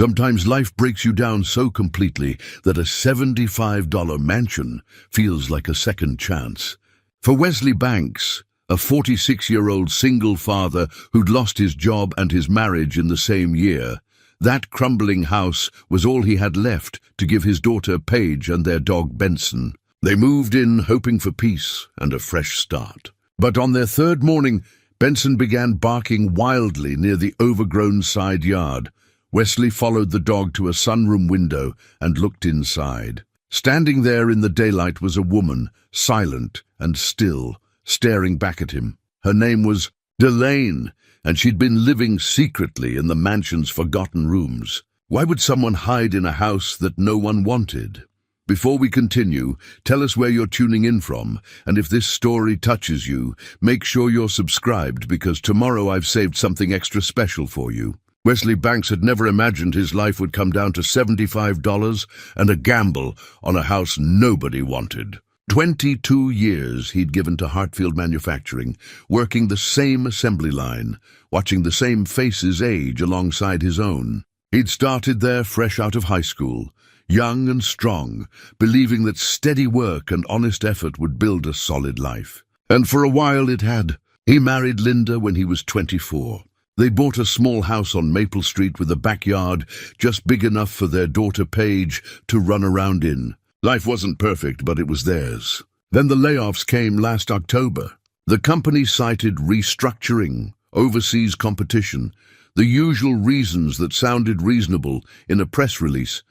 Sometimes life breaks you down so completely that a $75 mansion feels like a second chance. For Wesley Banks, a 46-year-old single father who'd lost his job and his marriage in the same year, that crumbling house was all he had left to give his daughter Paige and their dog Benson. They moved in hoping for peace and a fresh start. But on their third morning, Benson began barking wildly near the overgrown side yard. Wesley followed the dog to a sunroom window and looked inside. Standing there in the daylight was a woman, silent and still, staring back at him. Her name was Delane, and she'd been living secretly in the mansion's forgotten rooms. Why would someone hide in a house that no one wanted? Before we continue, tell us where you're tuning in from, and if this story touches you, make sure you're subscribed because tomorrow I've saved something extra special for you. Wesley Banks had never imagined his life would come down to $75 and a gamble on a house nobody wanted. 22 years he'd given to Hartfield Manufacturing, working the same assembly line, watching the same faces age alongside his own. He'd started there fresh out of high school, young and strong, believing that steady work and honest effort would build a solid life. And for a while it had. He married Linda when he was 24. They bought a small house on Maple Street with a backyard just big enough for their daughter Paige to run around in. Life wasn't perfect, but it was theirs. Then the layoffs came last October. The company cited restructuring, overseas competition, the usual reasons that sounded reasonable in a press release,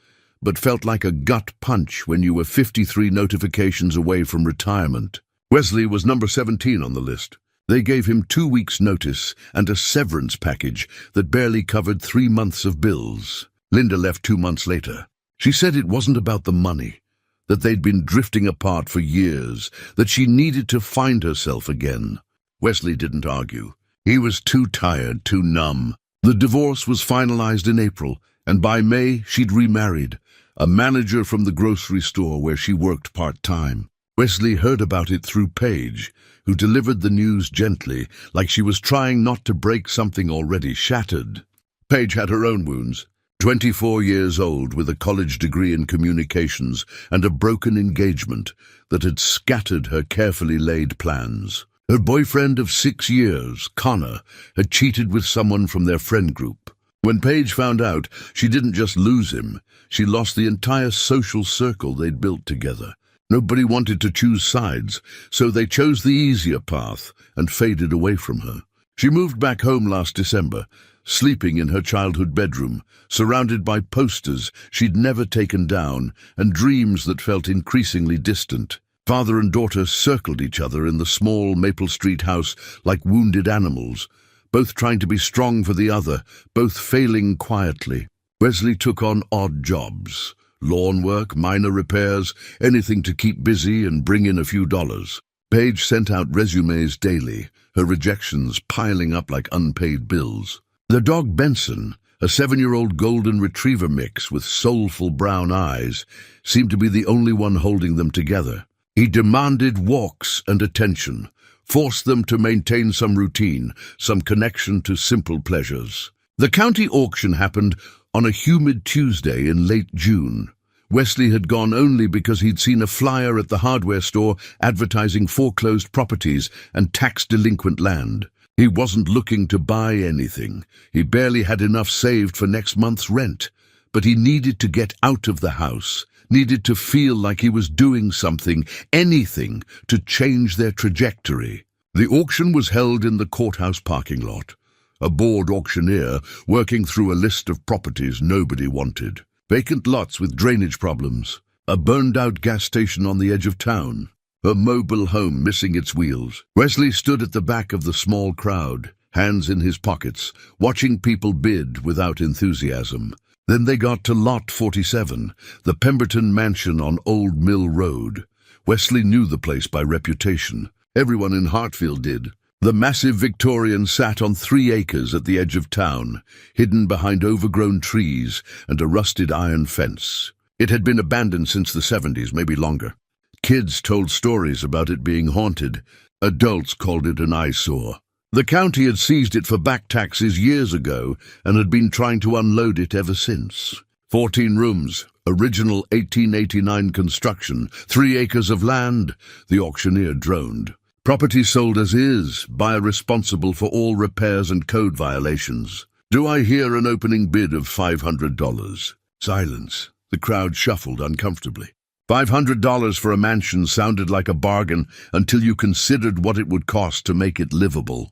but felt like a gut punch when you were 53 notifications away from retirement. Wesley was number 17 on the list. They gave him 2 weeks' notice and a severance package that barely covered 3 months of bills. Linda left 2 months later. She said it wasn't about the money, that they'd been drifting apart for years, that she needed to find herself again. Wesley didn't argue. He was too tired, too numb. The divorce was finalized in April, and by May she'd remarried, a manager from the grocery store where she worked part-time. Wesley heard about it through Paige, who delivered the news gently, like she was trying not to break something already shattered. Paige had her own wounds. 24 years old with a college degree in communications and a broken engagement that had scattered her carefully laid plans. Her boyfriend of 6 years, Connor, had cheated with someone from their friend group. When Paige found out, she didn't just lose him, she lost the entire social circle they'd built together. Nobody wanted to choose sides, so they chose the easier path and faded away from her. She moved back home last December, sleeping in her childhood bedroom, surrounded by posters she'd never taken down and dreams that felt increasingly distant. Father and daughter circled each other in the small Maple Street house like wounded animals, both trying to be strong for the other, both failing quietly. Wesley took on odd jobs. Lawn work, minor repairs, anything to keep busy and bring in a few dollars. Paige sent out resumes daily, her rejections piling up like unpaid bills. The dog Benson, a 7-year-old golden retriever mix with soulful brown eyes, seemed to be the only one holding them together. He demanded walks and attention, forced them to maintain some routine, some connection to simple pleasures. The county auction happened on a humid Tuesday in late June. Wesley had gone only because he'd seen a flyer at the hardware store advertising foreclosed properties and tax-delinquent land. He wasn't looking to buy anything. He barely had enough saved for next month's rent. But he needed to get out of the house, needed to feel like he was doing something, anything, to change their trajectory. The auction was held in the courthouse parking lot. A bored auctioneer working through a list of properties nobody wanted. Vacant lots with drainage problems, a burned-out gas station on the edge of town, a mobile home missing its wheels. Wesley stood at the back of the small crowd, hands in his pockets, watching people bid without enthusiasm. Then they got to Lot 47, the Pemberton mansion on Old Mill Road. Wesley knew the place by reputation. Everyone in Hartfield did. The massive Victorian sat on 3 acres at the edge of town, hidden behind overgrown trees and a rusted iron fence. It had been abandoned since the 70s, maybe longer. Kids told stories about it being haunted. Adults called it an eyesore. The county had seized it for back taxes years ago and had been trying to unload it ever since. 14 rooms, original 1889 construction, 3 acres of land, the auctioneer droned. Property sold as is, buyer responsible for all repairs and code violations. Do I hear an opening bid of $500? Silence. The crowd shuffled uncomfortably. $500 for a mansion sounded like a bargain until you considered what it would cost to make it livable.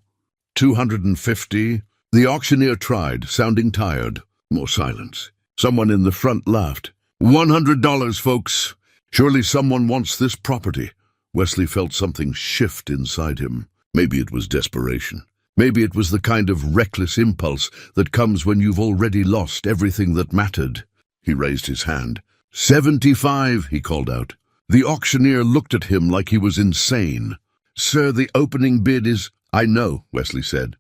$250? The auctioneer tried, sounding tired. More silence. Someone in the front laughed. $100, folks. Surely someone wants this property. Wesley felt something shift inside him. Maybe it was desperation. Maybe it was the kind of reckless impulse that comes when you've already lost everything that mattered. He raised his hand. 75, he called out. The auctioneer looked at him like he was insane. Sir, the opening bid is... I know, Wesley said.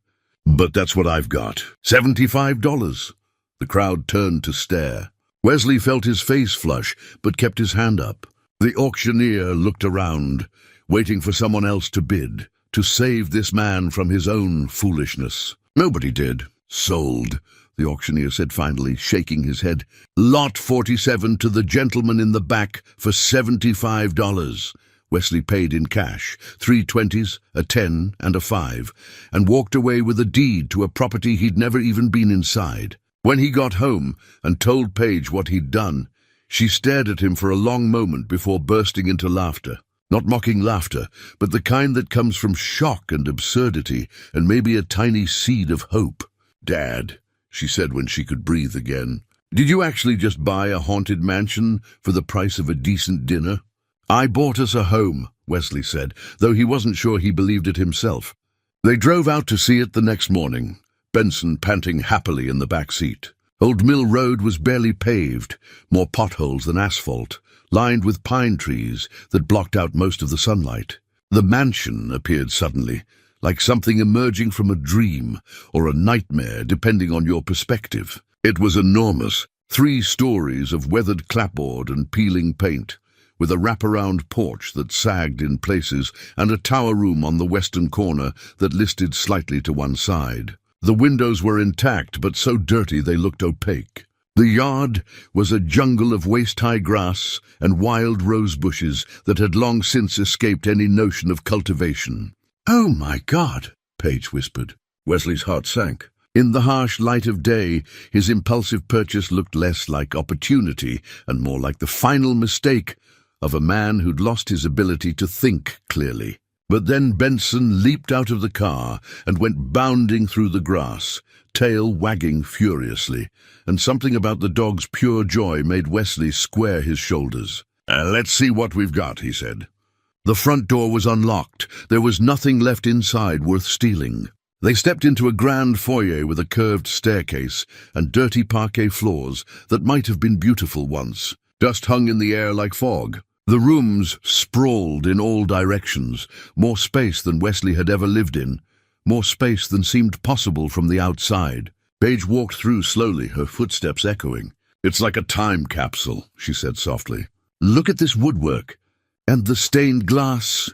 But that's what I've got. $75. The crowd turned to stare. Wesley felt his face flush, but kept his hand up. The auctioneer looked around, waiting for someone else to bid, to save this man from his own foolishness. Nobody did. Sold, the auctioneer said finally, shaking his head. Lot 47 to the gentleman in the back for $75. Wesley paid in cash, 3 20s, a 10 and a 5, and walked away with a deed to a property he'd never even been inside. When he got home and told Paige what he'd done, she stared at him for a long moment before bursting into laughter. Not mocking laughter, but the kind that comes from shock and absurdity and maybe a tiny seed of hope. Dad, she said when she could breathe again, did you actually just buy a haunted mansion for the price of a decent dinner? I bought us a home, Wesley said, though he wasn't sure he believed it himself. They drove out to see it the next morning, Benson panting happily in the back seat. Old Mill Road was barely paved, more potholes than asphalt, lined with pine trees that blocked out most of the sunlight. The mansion appeared suddenly, like something emerging from a dream or a nightmare, depending on your perspective. It was enormous, 3 stories of weathered clapboard and peeling paint, with a wraparound porch that sagged in places and a tower room on the western corner that listed slightly to one side. The windows were intact, but so dirty they looked opaque. The yard was a jungle of waist-high grass and wild rose bushes that had long since escaped any notion of cultivation. "Oh, my God," Paige whispered. Wesley's heart sank. In the harsh light of day, his impulsive purchase looked less like opportunity and more like the final mistake of a man who'd lost his ability to think clearly. But then Benson leaped out of the car and went bounding through the grass, tail wagging furiously, and something about the dog's pure joy made Wesley square his shoulders. Let's see what we've got," he said. The front door was unlocked. There was nothing left inside worth stealing. They stepped into a grand foyer with a curved staircase and dirty parquet floors that might have been beautiful once. Dust hung in the air like fog. The rooms sprawled in all directions, more space than Wesley had ever lived in, more space than seemed possible from the outside. Paige walked through slowly, her footsteps echoing. "It's like a time capsule," she said softly. "Look at this woodwork. And the stained glass."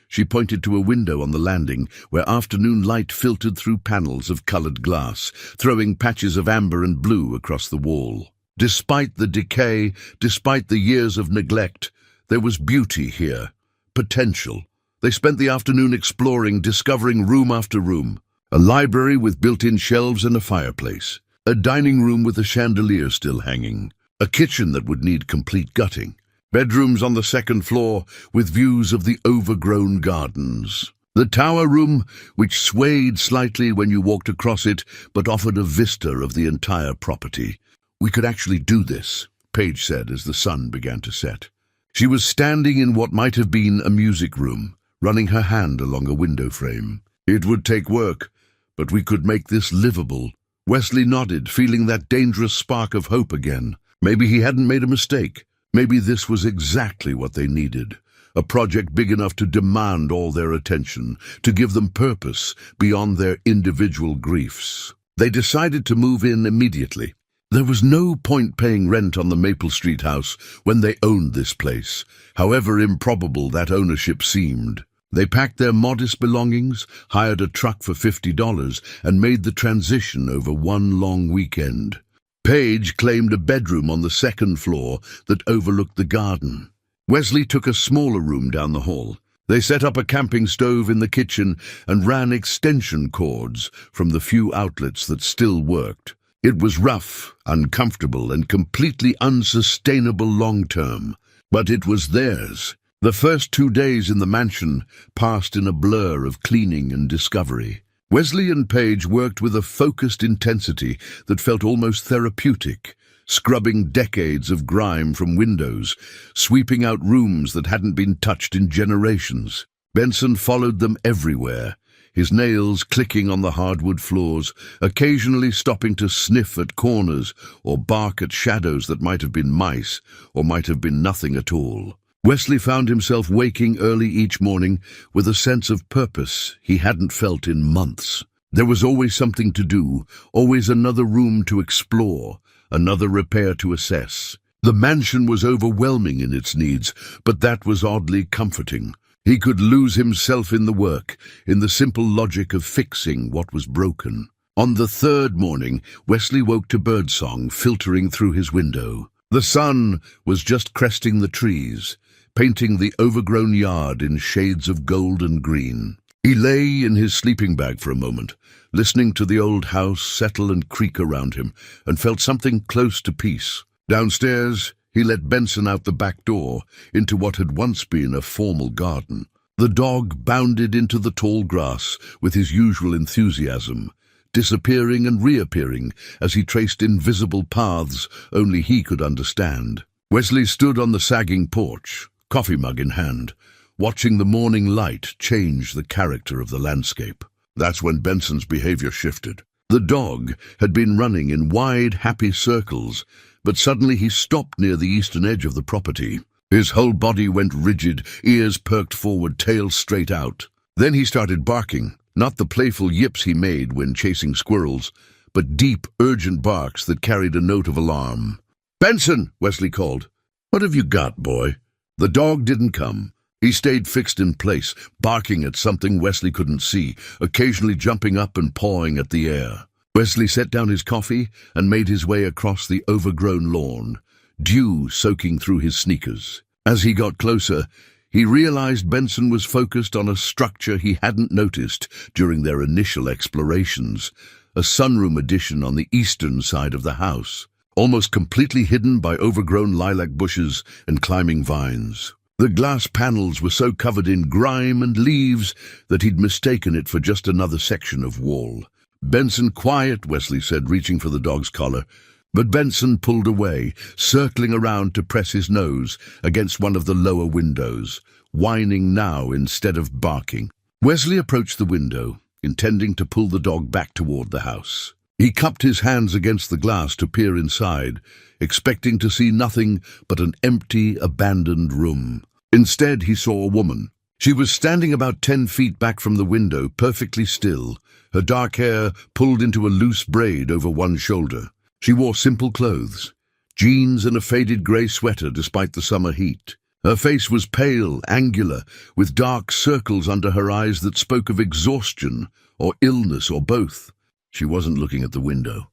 She pointed to a window on the landing where afternoon light filtered through panels of colored glass, throwing patches of amber and blue across the wall. Despite the decay, despite the years of neglect, there was beauty here, potential. They spent the afternoon exploring, discovering room after room. A library with built-in shelves and a fireplace. A dining room with a chandelier still hanging. A kitchen that would need complete gutting. Bedrooms on the second floor with views of the overgrown gardens. The tower room, which swayed slightly when you walked across it, but offered a vista of the entire property. "We could actually do this," Paige said as the sun began to set. She was standing in what might have been a music room, running her hand along a window frame. "It would take work, but we could make this livable." Wesley nodded, feeling that dangerous spark of hope again. Maybe he hadn't made a mistake. Maybe this was exactly what they needed. A project big enough to demand all their attention, to give them purpose beyond their individual griefs. They decided to move in immediately. There was no point paying rent on the Maple Street house when they owned this place, however improbable that ownership seemed. They packed their modest belongings, hired a truck for $50, and made the transition over one long weekend. Paige claimed a bedroom on the second floor that overlooked the garden. Wesley took a smaller room down the hall. They set up a camping stove in the kitchen and ran extension cords from the few outlets that still worked. It was rough, uncomfortable, and completely unsustainable long-term, but it was theirs. The first 2 days in the mansion passed in a blur of cleaning and discovery. Wesley and Paige worked with a focused intensity that felt almost therapeutic, scrubbing decades of grime from windows, sweeping out rooms that hadn't been touched in generations. Benson followed them everywhere, his nails clicking on the hardwood floors, occasionally stopping to sniff at corners or bark at shadows that might have been mice or might have been nothing at all. Wesley found himself waking early each morning with a sense of purpose he hadn't felt in months. There was always something to do, always another room to explore, another repair to assess. The mansion was overwhelming in its needs, but that was oddly comforting. He could lose himself in the work, in the simple logic of fixing what was broken. On the third morning, Wesley woke to birdsong filtering through his window. The sun was just cresting the trees, painting the overgrown yard in shades of gold and green. He lay in his sleeping bag for a moment, listening to the old house settle and creak around him, and felt something close to peace. Downstairs, he let Benson out the back door into what had once been a formal garden. The dog bounded into the tall grass with his usual enthusiasm, disappearing and reappearing as he traced invisible paths only he could understand. Wesley stood on the sagging porch, coffee mug in hand, watching the morning light change the character of the landscape. That's when Benson's behavior shifted. The dog had been running in wide, happy circles, but suddenly he stopped near the eastern edge of the property. His whole body went rigid, ears perked forward, tail straight out. Then he started barking, not the playful yips he made when chasing squirrels, but deep, urgent barks that carried a note of alarm. "Benson!" Wesley called. "What have you got, boy?" The dog didn't come. He stayed fixed in place, barking at something Wesley couldn't see, occasionally jumping up and pawing at the air. Wesley set down his coffee and made his way across the overgrown lawn, dew soaking through his sneakers. As he got closer, he realized Benson was focused on a structure he hadn't noticed during their initial explorations, a sunroom addition on the eastern side of the house, almost completely hidden by overgrown lilac bushes and climbing vines. The glass panels were so covered in grime and leaves that he'd mistaken it for just another section of wall. "Benson, quiet," Wesley said, reaching for the dog's collar. But Benson pulled away, circling around to press his nose against one of the lower windows, whining now instead of barking. Wesley approached the window, intending to pull the dog back toward the house. He cupped his hands against the glass to peer inside, expecting to see nothing but an empty, abandoned room. Instead, he saw a woman. She was standing about 10 feet back from the window, perfectly still, her dark hair pulled into a loose braid over one shoulder. She wore simple clothes, jeans and a faded grey sweater despite the summer heat. Her face was pale, angular, with dark circles under her eyes that spoke of exhaustion or illness or both. She wasn't looking at the window.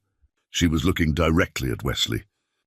She was looking directly at Wesley.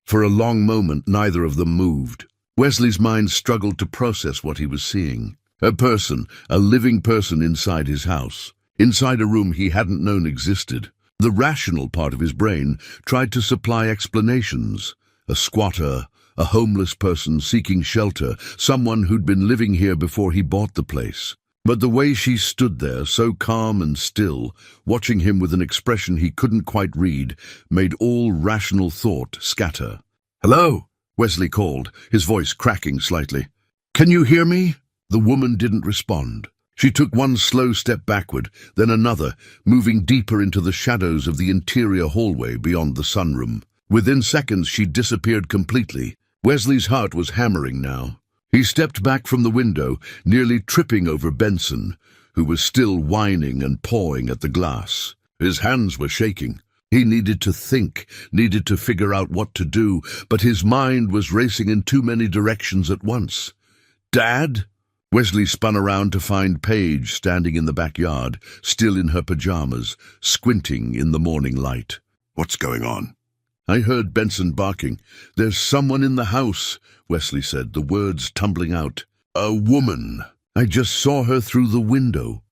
For a long moment, neither of them moved. Wesley's mind struggled to process what he was seeing. A person, a living person inside his house, inside a room he hadn't known existed. The rational part of his brain tried to supply explanations. A squatter, a homeless person seeking shelter, someone who'd been living here before he bought the place. But the way she stood there, so calm and still, watching him with an expression he couldn't quite read, made all rational thought scatter. "Hello?" Wesley called, his voice cracking slightly. "Can you hear me?" The woman didn't respond. She took one slow step backward, then another, moving deeper into the shadows of the interior hallway beyond the sunroom. Within seconds, she disappeared completely. Wesley's heart was hammering now. He stepped back from the window, nearly tripping over Benson, who was still whining and pawing at the glass. His hands were shaking. He needed to think, needed to figure out what to do, but his mind was racing in too many directions at once. "Dad?" Wesley spun around to find Paige standing in the backyard, still in her pajamas, squinting in the morning light. "What's going on?" "I heard Benson barking. There's someone in the house," Wesley said, the words tumbling out. "A woman. I just saw her through the window."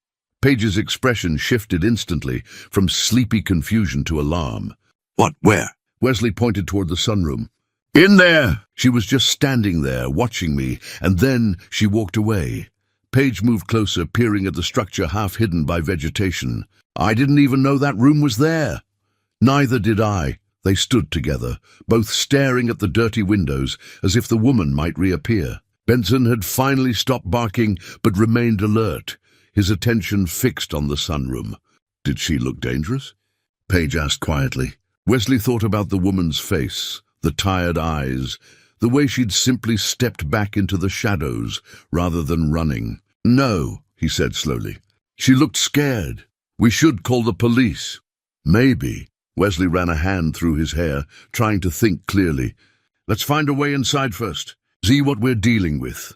Paige's expression shifted instantly, from sleepy confusion to alarm. "What? Where?" Wesley pointed toward the sunroom. "In there!" She was just standing there, watching me, and then she walked away. Paige moved closer, peering at the structure half hidden by vegetation. "I didn't even know that room was there." Neither did I. They stood together, both staring at the dirty windows, as if the woman might reappear. Benson had finally stopped barking, but remained alert, his attention fixed on the sunroom. "Did she look dangerous?" Paige asked quietly. Wesley thought about the woman's face, the tired eyes, the way she'd simply stepped back into the shadows rather than running. "No," he said slowly. "She looked scared. We should call the police." "Maybe." Wesley ran a hand through his hair, trying to think clearly. "Let's find a way inside first. See what we're dealing with."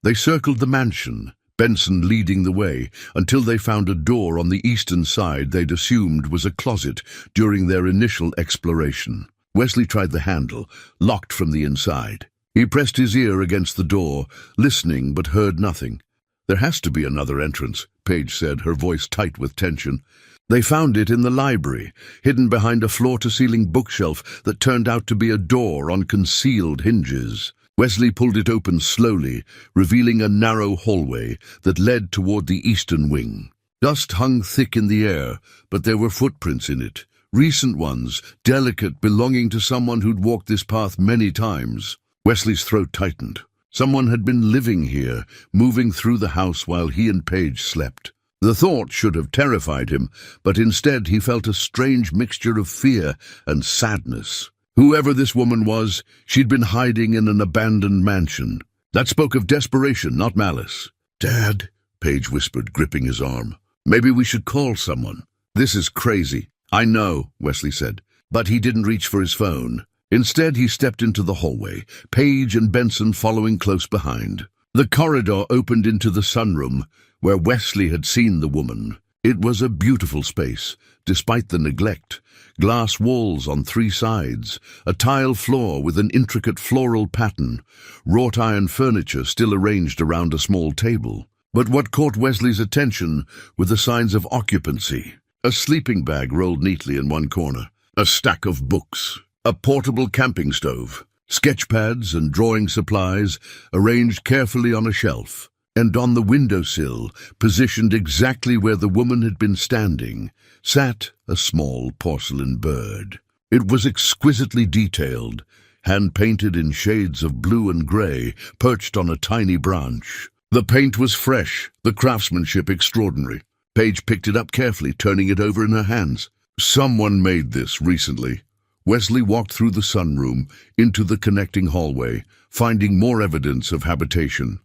They circled the mansion, Benson leading the way, until they found a door on the eastern side they'd assumed was a closet during their initial exploration. Wesley tried the handle, locked from the inside. He pressed his ear against the door, listening but heard nothing. "There has to be another entrance," Paige said, her voice tight with tension. They found it in the library, hidden behind a floor-to-ceiling bookshelf that turned out to be a door on concealed hinges. Wesley pulled it open slowly, revealing a narrow hallway that led toward the eastern wing. Dust hung thick in the air, but there were footprints in it, recent ones, delicate, belonging to someone who'd walked this path many times. Wesley's throat tightened. Someone had been living here, moving through the house while he and Paige slept. The thought should have terrified him, but instead he felt a strange mixture of fear and sadness. Whoever this woman was, she'd been hiding in an abandoned mansion. That spoke of desperation, not malice. "Dad," Paige whispered, gripping his arm. "Maybe we should call someone." "This is crazy." "I know," Wesley said, but he didn't reach for his phone. Instead, he stepped into the hallway, Paige and Benson following close behind. The corridor opened into the sunroom, where Wesley had seen the woman. It was a beautiful space, despite the neglect. Glass walls on 3 sides, a tile floor with an intricate floral pattern, wrought iron furniture still arranged around a small table. But what caught Wesley's attention were the signs of occupancy. A sleeping bag rolled neatly in one corner, a stack of books, a portable camping stove, sketch pads and drawing supplies arranged carefully on a shelf. And on the windowsill, positioned exactly where the woman had been standing, sat a small porcelain bird. It was exquisitely detailed, hand-painted in shades of blue and grey, perched on a tiny branch. The paint was fresh, the craftsmanship extraordinary. Paige picked it up carefully, turning it over in her hands. "Someone made this recently." Wesley walked through the sunroom, into the connecting hallway, finding more evidence of habitation.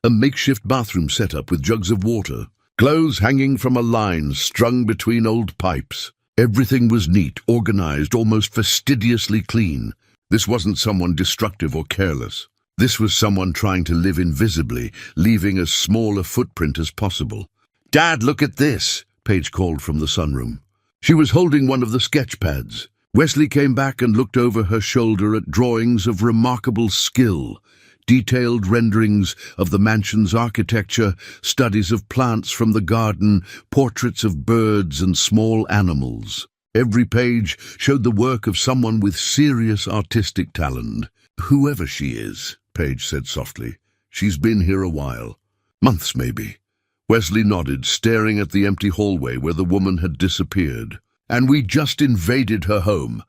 A makeshift bathroom set up with jugs of water, clothes hanging from a line strung between old pipes. Everything was neat, organized, almost fastidiously clean. This wasn't someone destructive or careless. This was someone trying to live invisibly, leaving as small a footprint as possible. "Dad, look at this," Paige called from the sunroom. She was holding one of the sketch pads. Wesley came back and looked over her shoulder at drawings of remarkable skill. Detailed renderings of the mansion's architecture, studies of plants from the garden, portraits of birds and small animals. Every page showed the work of someone with serious artistic talent. "Whoever she is," Paige said softly, "she's been here a while. Months, maybe." Wesley nodded, staring at the empty hallway where the woman had disappeared. "And we just invaded her home."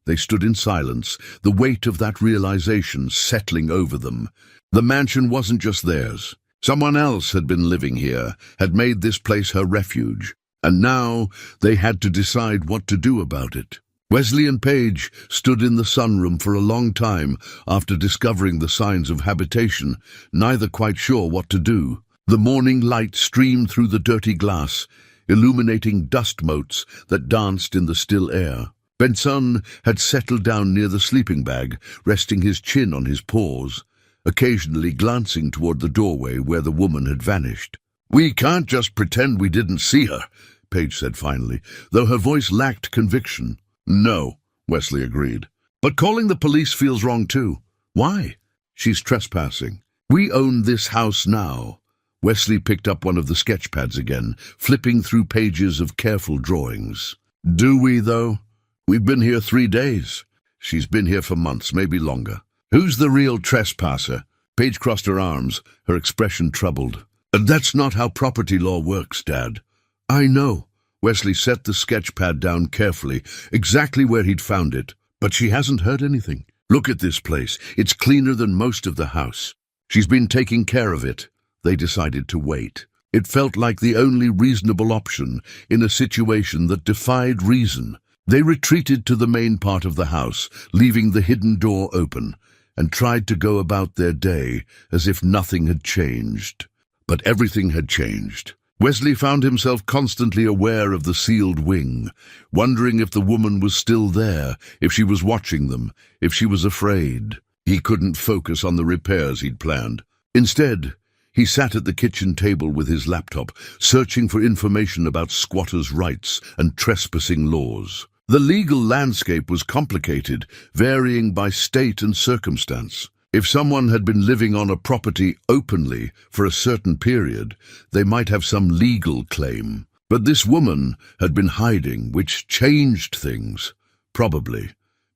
They stood in silence, the weight of that realization settling over them. The mansion wasn't just theirs. Someone else had been living here, had made this place her refuge, and now they had to decide what to do about it. Wesley and Paige stood in the sunroom for a long time after discovering the signs of habitation, neither quite sure what to do. The morning light streamed through the dirty glass, illuminating dust motes that danced in the still air. Benson had settled down near the sleeping bag, resting his chin on his paws. occasionally glancing toward the doorway where the woman had vanished. "We can't just pretend we didn't see her," Paige said finally, though her voice lacked conviction. "No," Wesley agreed. "But calling the police feels wrong too. Why?" "She's trespassing. We own this house now." Wesley picked up one of the sketch pads again, flipping through pages of careful drawings. "Do we, though? We've been here 3 days. She's been here for months, maybe longer. Who's the real trespasser?" Paige crossed her arms, her expression troubled. "That's not how property law works, Dad." "I know." Wesley set the sketch pad down carefully, exactly where he'd found it. "But she hasn't heard anything. Look at this place. It's cleaner than most of the house. She's been taking care of it." They decided to wait. It felt like the only reasonable option in a situation that defied reason. They retreated to the main part of the house, leaving the hidden door open, and tried to go about their day as if nothing had changed. But everything had changed. Wesley found himself constantly aware of the sealed wing, wondering if the woman was still there, if she was watching them, if she was afraid. He couldn't focus on the repairs he'd planned. Instead, he sat at the kitchen table with his laptop, searching for information about squatters' rights and trespassing laws. The legal landscape was complicated, varying by state and circumstance. If someone had been living on a property openly for a certain period, they might have some legal claim. But this woman had been hiding, which changed things. Probably.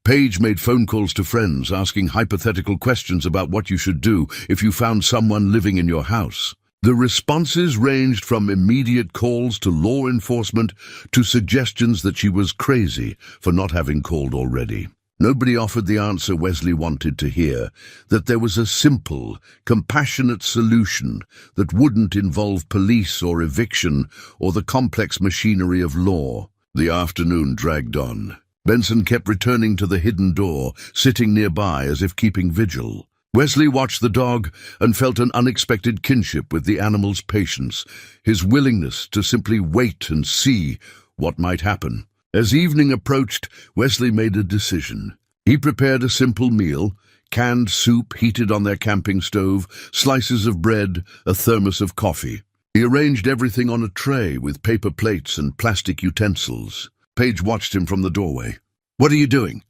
Paige made phone calls to friends, asking hypothetical questions about what you should do if you found someone living in your house. The responses ranged from immediate calls to law enforcement to suggestions that she was crazy for not having called already. Nobody offered the answer Wesley wanted to hear, that there was a simple, compassionate solution that wouldn't involve police or eviction or the complex machinery of law. The afternoon dragged on. Benson kept returning to the hidden door, sitting nearby as if keeping vigil. Wesley watched the dog and felt an unexpected kinship with the animal's patience, his willingness to simply wait and see what might happen. As evening approached, Wesley made a decision. He prepared a simple meal, canned soup heated on their camping stove, slices of bread, a thermos of coffee. He arranged everything on a tray with paper plates and plastic utensils. Paige watched him from the doorway. "What are you doing?"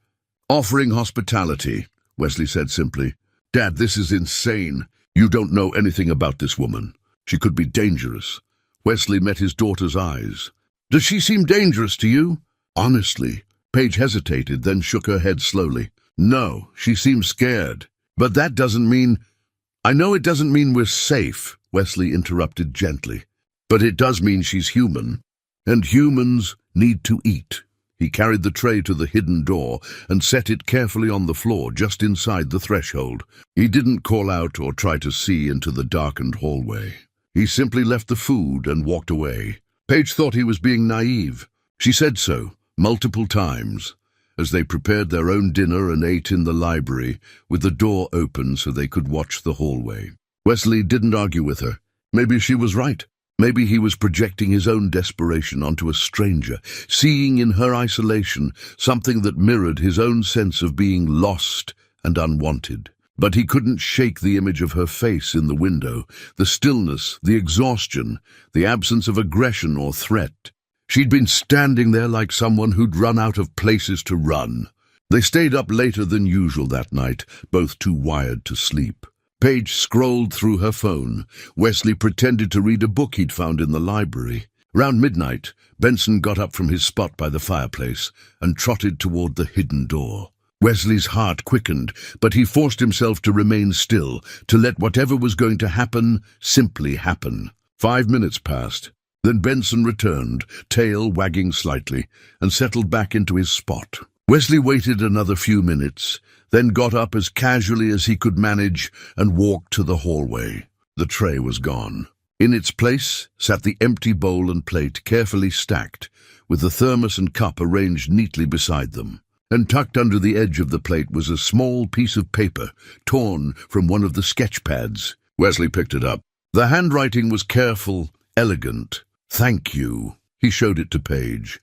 "Offering hospitality," Wesley said simply. "Dad, this is insane. You don't know anything about this woman. She could be dangerous." Wesley met his daughter's eyes. "Does she seem dangerous to you?" "Honestly." Paige hesitated, then shook her head slowly. "No, she seems scared. But that doesn't mean—" "I know it doesn't mean we're safe," Wesley interrupted gently. "But it does mean she's human. And humans need to eat." He carried the tray to the hidden door and set it carefully on the floor just inside the threshold. He didn't call out or try to see into the darkened hallway. He simply left the food and walked away. Paige thought he was being naive. She said so, multiple times, as they prepared their own dinner and ate in the library, with the door open so they could watch the hallway. Wesley didn't argue with her. Maybe she was right. Maybe he was projecting his own desperation onto a stranger, seeing in her isolation something that mirrored his own sense of being lost and unwanted. But he couldn't shake the image of her face in the window, the stillness, the exhaustion, the absence of aggression or threat. She'd been standing there like someone who'd run out of places to run. They stayed up later than usual that night, both too wired to sleep. Paige scrolled through her phone. Wesley pretended to read a book he'd found in the library. Round midnight, Benson got up from his spot by the fireplace and trotted toward the hidden door. Wesley's heart quickened, but he forced himself to remain still, to let whatever was going to happen simply happen. 5 minutes passed. Then Benson returned, tail wagging slightly, and settled back into his spot. Wesley waited another few minutes, then got up as casually as he could manage and walked to the hallway. The tray was gone. In its place sat the empty bowl and plate carefully stacked, with the thermos and cup arranged neatly beside them. And tucked under the edge of the plate was a small piece of paper, torn from one of the sketch pads. Wesley picked it up. The handwriting was careful, elegant. "Thank you." He showed it to Paige.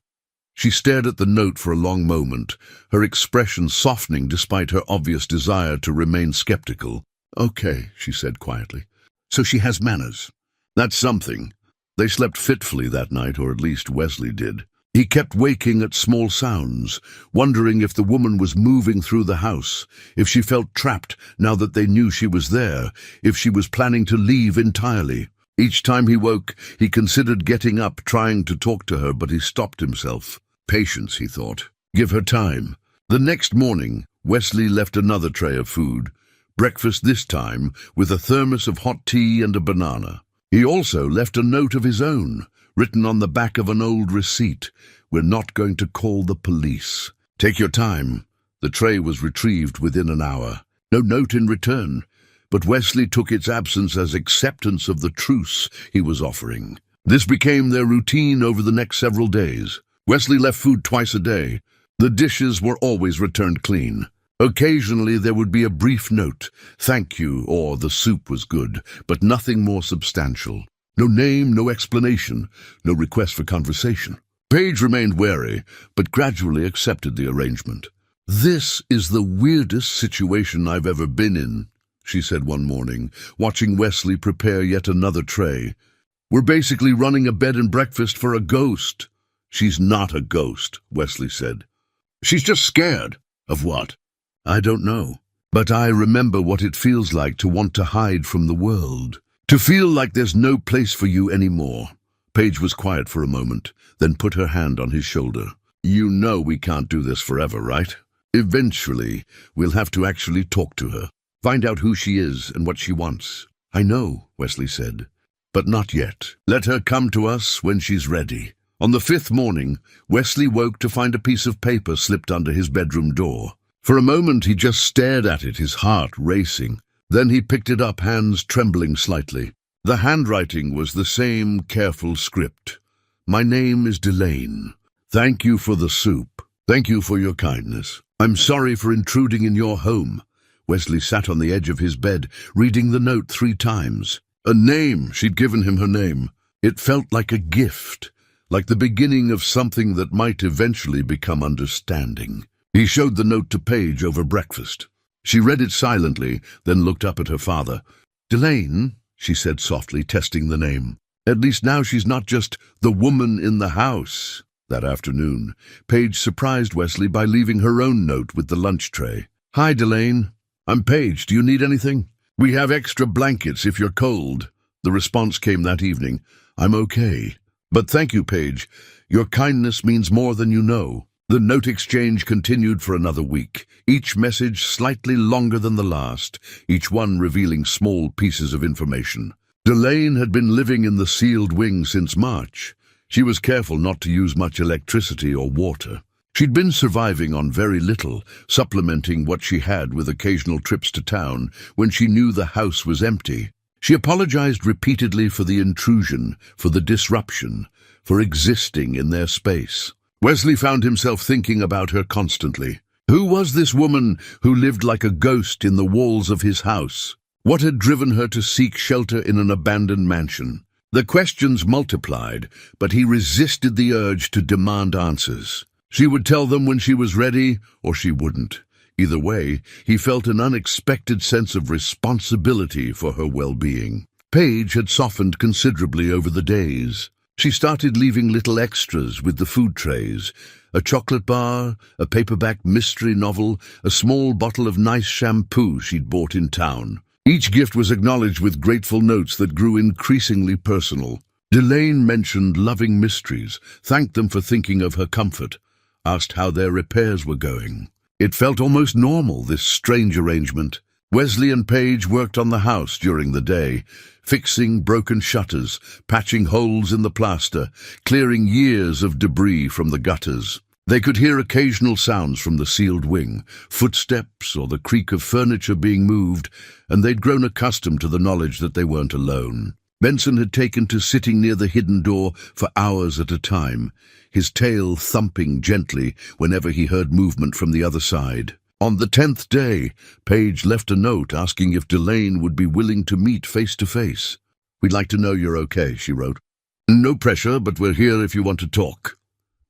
She stared at the note for a long moment, her expression softening despite her obvious desire to remain skeptical. Okay, she said quietly. So she has manners. That's something. They slept fitfully that night, or at least Wesley did. He kept waking at small sounds, wondering if the woman was moving through the house, if she felt trapped now that they knew she was there, if she was planning to leave entirely. Each time he woke, he considered getting up, trying to talk to her, but he stopped himself. Patience, he thought. Give her time. The next morning, Wesley left another tray of food. Breakfast this time, with a thermos of hot tea and a banana. He also left a note of his own, written on the back of an old receipt. We're not going to call the police. Take your time. The tray was retrieved within an hour. No note in return, but Wesley took its absence as acceptance of the truce he was offering. This became their routine over the next several days. Wesley left food twice a day. The dishes were always returned clean. Occasionally there would be a brief note, thank you, or the soup was good, but nothing more substantial. No name, no explanation, no request for conversation. Paige remained wary, but gradually accepted the arrangement. This is the weirdest situation I've ever been in, she said one morning, watching Wesley prepare yet another tray. We're basically running a bed and breakfast for a ghost. She's not a ghost, Wesley said. She's just scared. Of what? I don't know. But I remember what it feels like to want to hide from the world. To feel like there's no place for you anymore. Paige was quiet for a moment, then put her hand on his shoulder. You know we can't do this forever, right? Eventually, we'll have to actually talk to her. Find out who she is and what she wants. I know, Wesley said. But not yet. Let her come to us when she's ready. On the 5th morning, Wesley woke to find a piece of paper slipped under his bedroom door. For a moment he just stared at it, his heart racing. Then he picked it up, hands trembling slightly. The handwriting was the same careful script. My name is Delane. Thank you for the soup. Thank you for your kindness. I'm sorry for intruding in your home. Wesley sat on the edge of his bed, reading the note 3 times. A name, she'd given him her name. It felt like a gift, like the beginning of something that might eventually become understanding. He showed the note to Paige over breakfast. She read it silently, then looked up at her father. Delane, she said softly, testing the name. At least now she's not just the woman in the house. That afternoon, Paige surprised Wesley by leaving her own note with the lunch tray. Hi, Delane. I'm Paige. Do you need anything? We have extra blankets if you're cold. The response came that evening. I'm okay. But thank you, Paige. Your kindness means more than you know. The note exchange continued for another week, each message slightly longer than the last, each one revealing small pieces of information. Delane had been living in the sealed wing since March. She was careful not to use much electricity or water. She'd been surviving on very little, supplementing what she had with occasional trips to town when she knew the house was empty. She apologized repeatedly for the intrusion, for the disruption, for existing in their space. Wesley found himself thinking about her constantly. Who was this woman who lived like a ghost in the walls of his house? What had driven her to seek shelter in an abandoned mansion? The questions multiplied, but he resisted the urge to demand answers. She would tell them when she was ready, or she wouldn't. Either way, he felt an unexpected sense of responsibility for her well-being. Paige had softened considerably over the days. She started leaving little extras with the food trays, a chocolate bar, a paperback mystery novel, a small bottle of nice shampoo she'd bought in town. Each gift was acknowledged with grateful notes that grew increasingly personal. Delane mentioned loving mysteries, thanked them for thinking of her comfort, asked how their repairs were going. It felt almost normal, this strange arrangement. Wesley and Paige worked on the house during the day, fixing broken shutters, patching holes in the plaster, clearing years of debris from the gutters. They could hear occasional sounds from the sealed wing, footsteps or the creak of furniture being moved, and they'd grown accustomed to the knowledge that they weren't alone. Benson had taken to sitting near the hidden door for hours at a time, his tail thumping gently whenever he heard movement from the other side. On the 10th day, Paige left a note asking if Delane would be willing to meet face-to-face. We'd like to know you're okay, she wrote. No pressure, but we're here if you want to talk.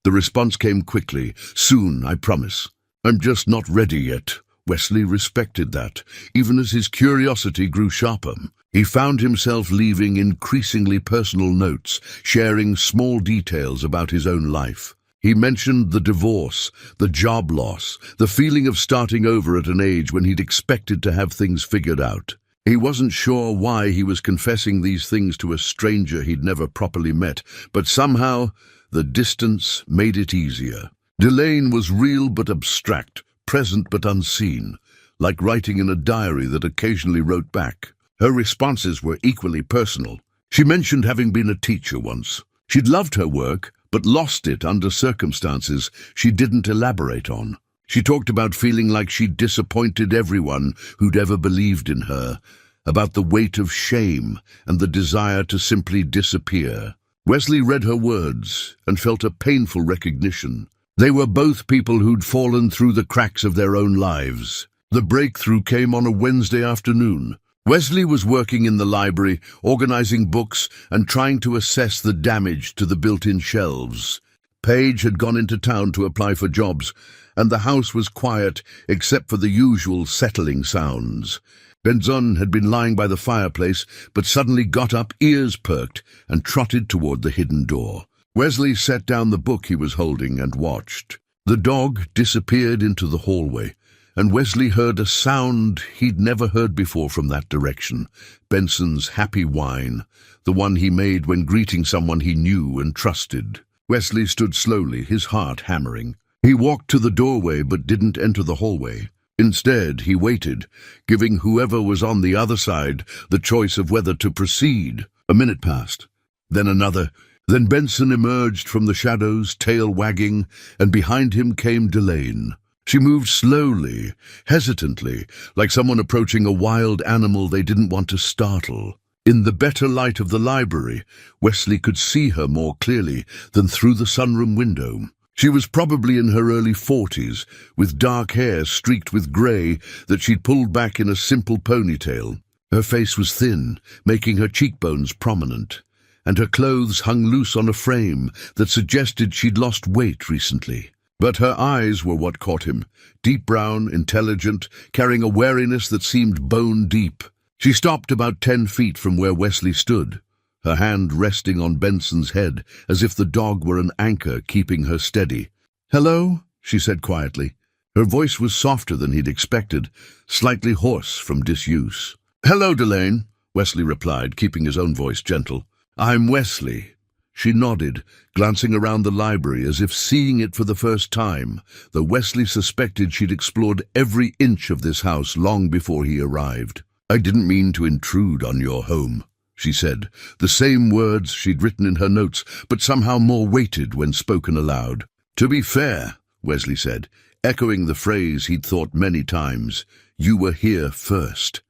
The response came quickly. Soon, I promise. I'm just not ready yet. Wesley respected that, even as his curiosity grew sharper. He found himself leaving increasingly personal notes, sharing small details about his own life. He mentioned the divorce, the job loss, the feeling of starting over at an age when he'd expected to have things figured out. He wasn't sure why he was confessing these things to a stranger he'd never properly met, but somehow the distance made it easier. Delane was real but abstract, present but unseen, like writing in a diary that occasionally wrote back. Her responses were equally personal. She mentioned having been a teacher once. She'd loved her work, but lost it under circumstances she didn't elaborate on. She talked about feeling like she'd disappointed everyone who'd ever believed in her, about the weight of shame and the desire to simply disappear. Wesley read her words and felt a painful recognition. They were both people who'd fallen through the cracks of their own lives. The breakthrough came on a Wednesday afternoon. Wesley was working in the library, organizing books and trying to assess the damage to the built-in shelves. Paige had gone into town to apply for jobs, and the house was quiet except for the usual settling sounds. Benson had been lying by the fireplace, but suddenly got up, ears perked, and trotted toward the hidden door. Wesley set down the book he was holding and watched. The dog disappeared into the hallway, and Wesley heard a sound he'd never heard before from that direction. Benson's happy whine, the one he made when greeting someone he knew and trusted. Wesley stood slowly, his heart hammering. He walked to the doorway but didn't enter the hallway. Instead, he waited, giving whoever was on the other side the choice of whether to proceed. A minute passed, then another. Then Benson emerged from the shadows, tail wagging, and behind him came Delane. She moved slowly, hesitantly, like someone approaching a wild animal they didn't want to startle. In the better light of the library, Wesley could see her more clearly than through the sunroom window. She was probably in her early 40s, with dark hair streaked with grey that she'd pulled back in a simple ponytail. Her face was thin, making her cheekbones prominent, and her clothes hung loose on a frame that suggested she'd lost weight recently. But her eyes were what caught him, deep brown, intelligent, carrying a wariness that seemed bone deep. She stopped about 10 feet from where Wesley stood, her hand resting on Benson's head as if the dog were an anchor keeping her steady. "Hello?" she said quietly. Her voice was softer than he'd expected, slightly hoarse from disuse. "Hello, Delane," Wesley replied, keeping his own voice gentle. "I'm Wesley." She nodded, glancing around the library as if seeing it for the first time, though Wesley suspected she'd explored every inch of this house long before he arrived. "I didn't mean to intrude on your home," she said, the same words she'd written in her notes, but somehow more weighted when spoken aloud. "To be fair," Wesley said, echoing the phrase he'd thought many times, "you were here first."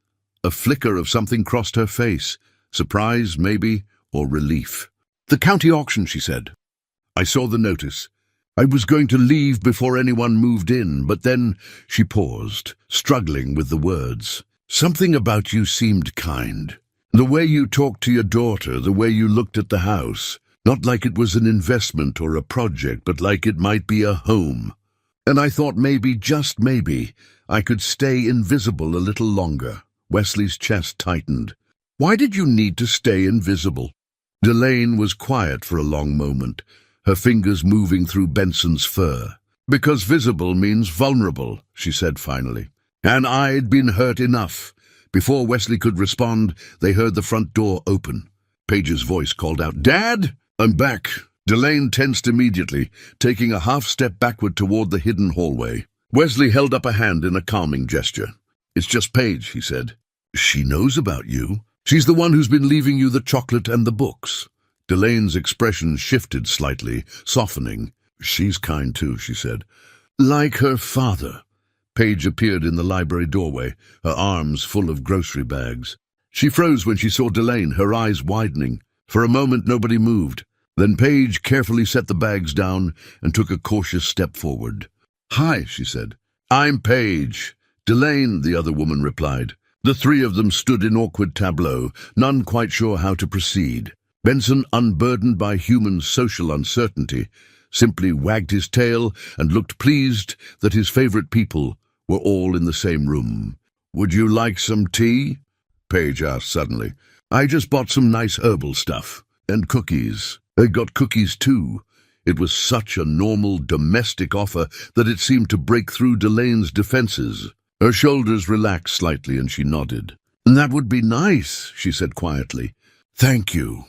A flicker of something crossed her face, surprise, maybe, or relief. "The county auction," she said. "I saw the notice. I was going to leave before anyone moved in, but then," she paused, struggling with the words. "Something about you seemed kind. The way you talked to your daughter, the way you looked at the house, not like it was an investment or a project, but like it might be a home. And I thought maybe, just maybe, I could stay invisible a little longer." Wesley's chest tightened. "Why did you need to stay invisible?" Delane was quiet for a long moment, her fingers moving through Benson's fur. "Because visible means vulnerable," she said finally. "And I'd been hurt enough." Before Wesley could respond, they heard the front door open. Paige's voice called out, "Dad, I'm back." Delane tensed immediately, taking a half-step backward toward the hidden hallway. Wesley held up a hand in a calming gesture. "It's just Paige," he said. "She knows about you. She's the one who's been leaving you the chocolate and the books." Delane's expression shifted slightly, softening. "She's kind too," she said. "Like her father." Paige appeared in the library doorway, her arms full of grocery bags. She froze when she saw Delane, her eyes widening. For a moment nobody moved. Then Paige carefully set the bags down and took a cautious step forward. "Hi," she said. "I'm Paige." "Delane," the other woman replied. The three of them stood in awkward tableau, none quite sure how to proceed. Benson, unburdened by human social uncertainty, simply wagged his tail and looked pleased that his favorite people were all in the same room. "Would you like some tea?" Paige asked suddenly. "I just bought some nice herbal stuff. And cookies. I got cookies too." It was such a normal, domestic offer that it seemed to break through Delane's defenses. Her shoulders relaxed slightly and she nodded. "That would be nice," she said quietly. "Thank you."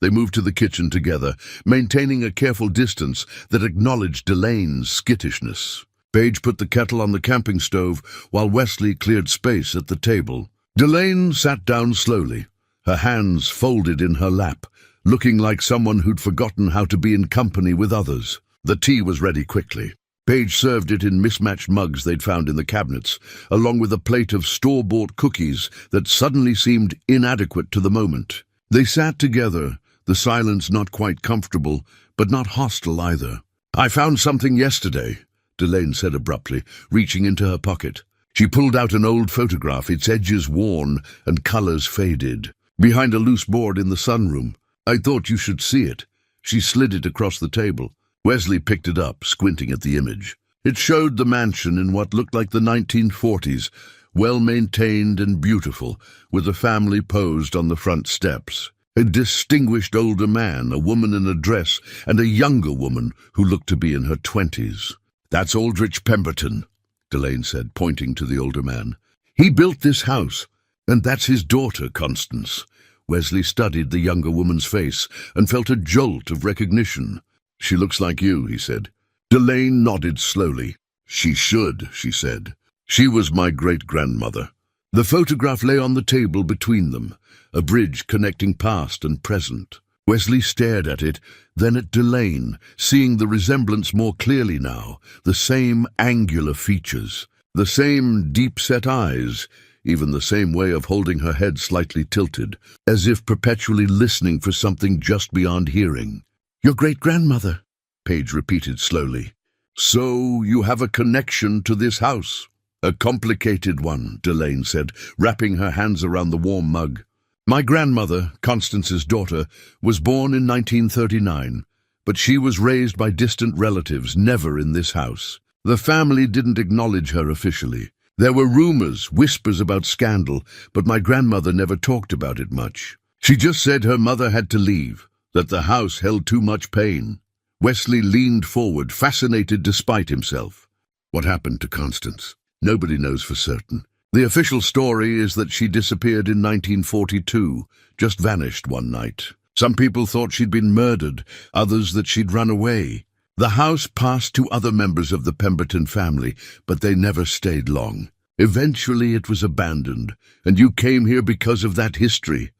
They moved to the kitchen together, maintaining a careful distance that acknowledged Delane's skittishness. Paige put the kettle on the camping stove while Wesley cleared space at the table. Delane sat down slowly, her hands folded in her lap, looking like someone who'd forgotten how to be in company with others. The tea was ready quickly. Paige served it in mismatched mugs they'd found in the cabinets, along with a plate of store-bought cookies that suddenly seemed inadequate to the moment. They sat together, the silence not quite comfortable, but not hostile either. "I found something yesterday," Delane said abruptly, reaching into her pocket. She pulled out an old photograph, its edges worn and colors faded, behind a loose board in the sunroom. "I thought you should see it." She slid it across the table. Wesley picked it up, squinting at the image. It showed the mansion in what looked like the 1940s, well-maintained and beautiful, with a family posed on the front steps. A distinguished older man, a woman in a dress, and a younger woman who looked to be in her 20s. "That's Aldrich Pemberton," Delane said, pointing to the older man. "He built this house, and that's his daughter, Constance." Wesley studied the younger woman's face and felt a jolt of recognition. "She looks like you," he said. Delane nodded slowly. "She should," she said. "She was my great-grandmother." The photograph lay on the table between them, a bridge connecting past and present. Wesley stared at it, then at Delane, seeing the resemblance more clearly now, the same angular features, the same deep-set eyes, even the same way of holding her head slightly tilted, as if perpetually listening for something just beyond hearing. "Your great-grandmother," Paige repeated slowly. "So you have a connection to this house?" "A complicated one," Delane said, wrapping her hands around the warm mug. "My grandmother, Constance's daughter, was born in 1939, but she was raised by distant relatives, never in this house. The family didn't acknowledge her officially. There were rumors, whispers about scandal, but my grandmother never talked about it much. She just said her mother had to leave, that the house held too much pain." Wesley leaned forward, fascinated despite himself. "What happened to Constance?" "Nobody knows for certain. The official story is that she disappeared in 1942, just vanished one night. Some people thought she'd been murdered, others that she'd run away. The house passed to other members of the Pemberton family, but they never stayed long. Eventually it was abandoned, and you came here because of that history?"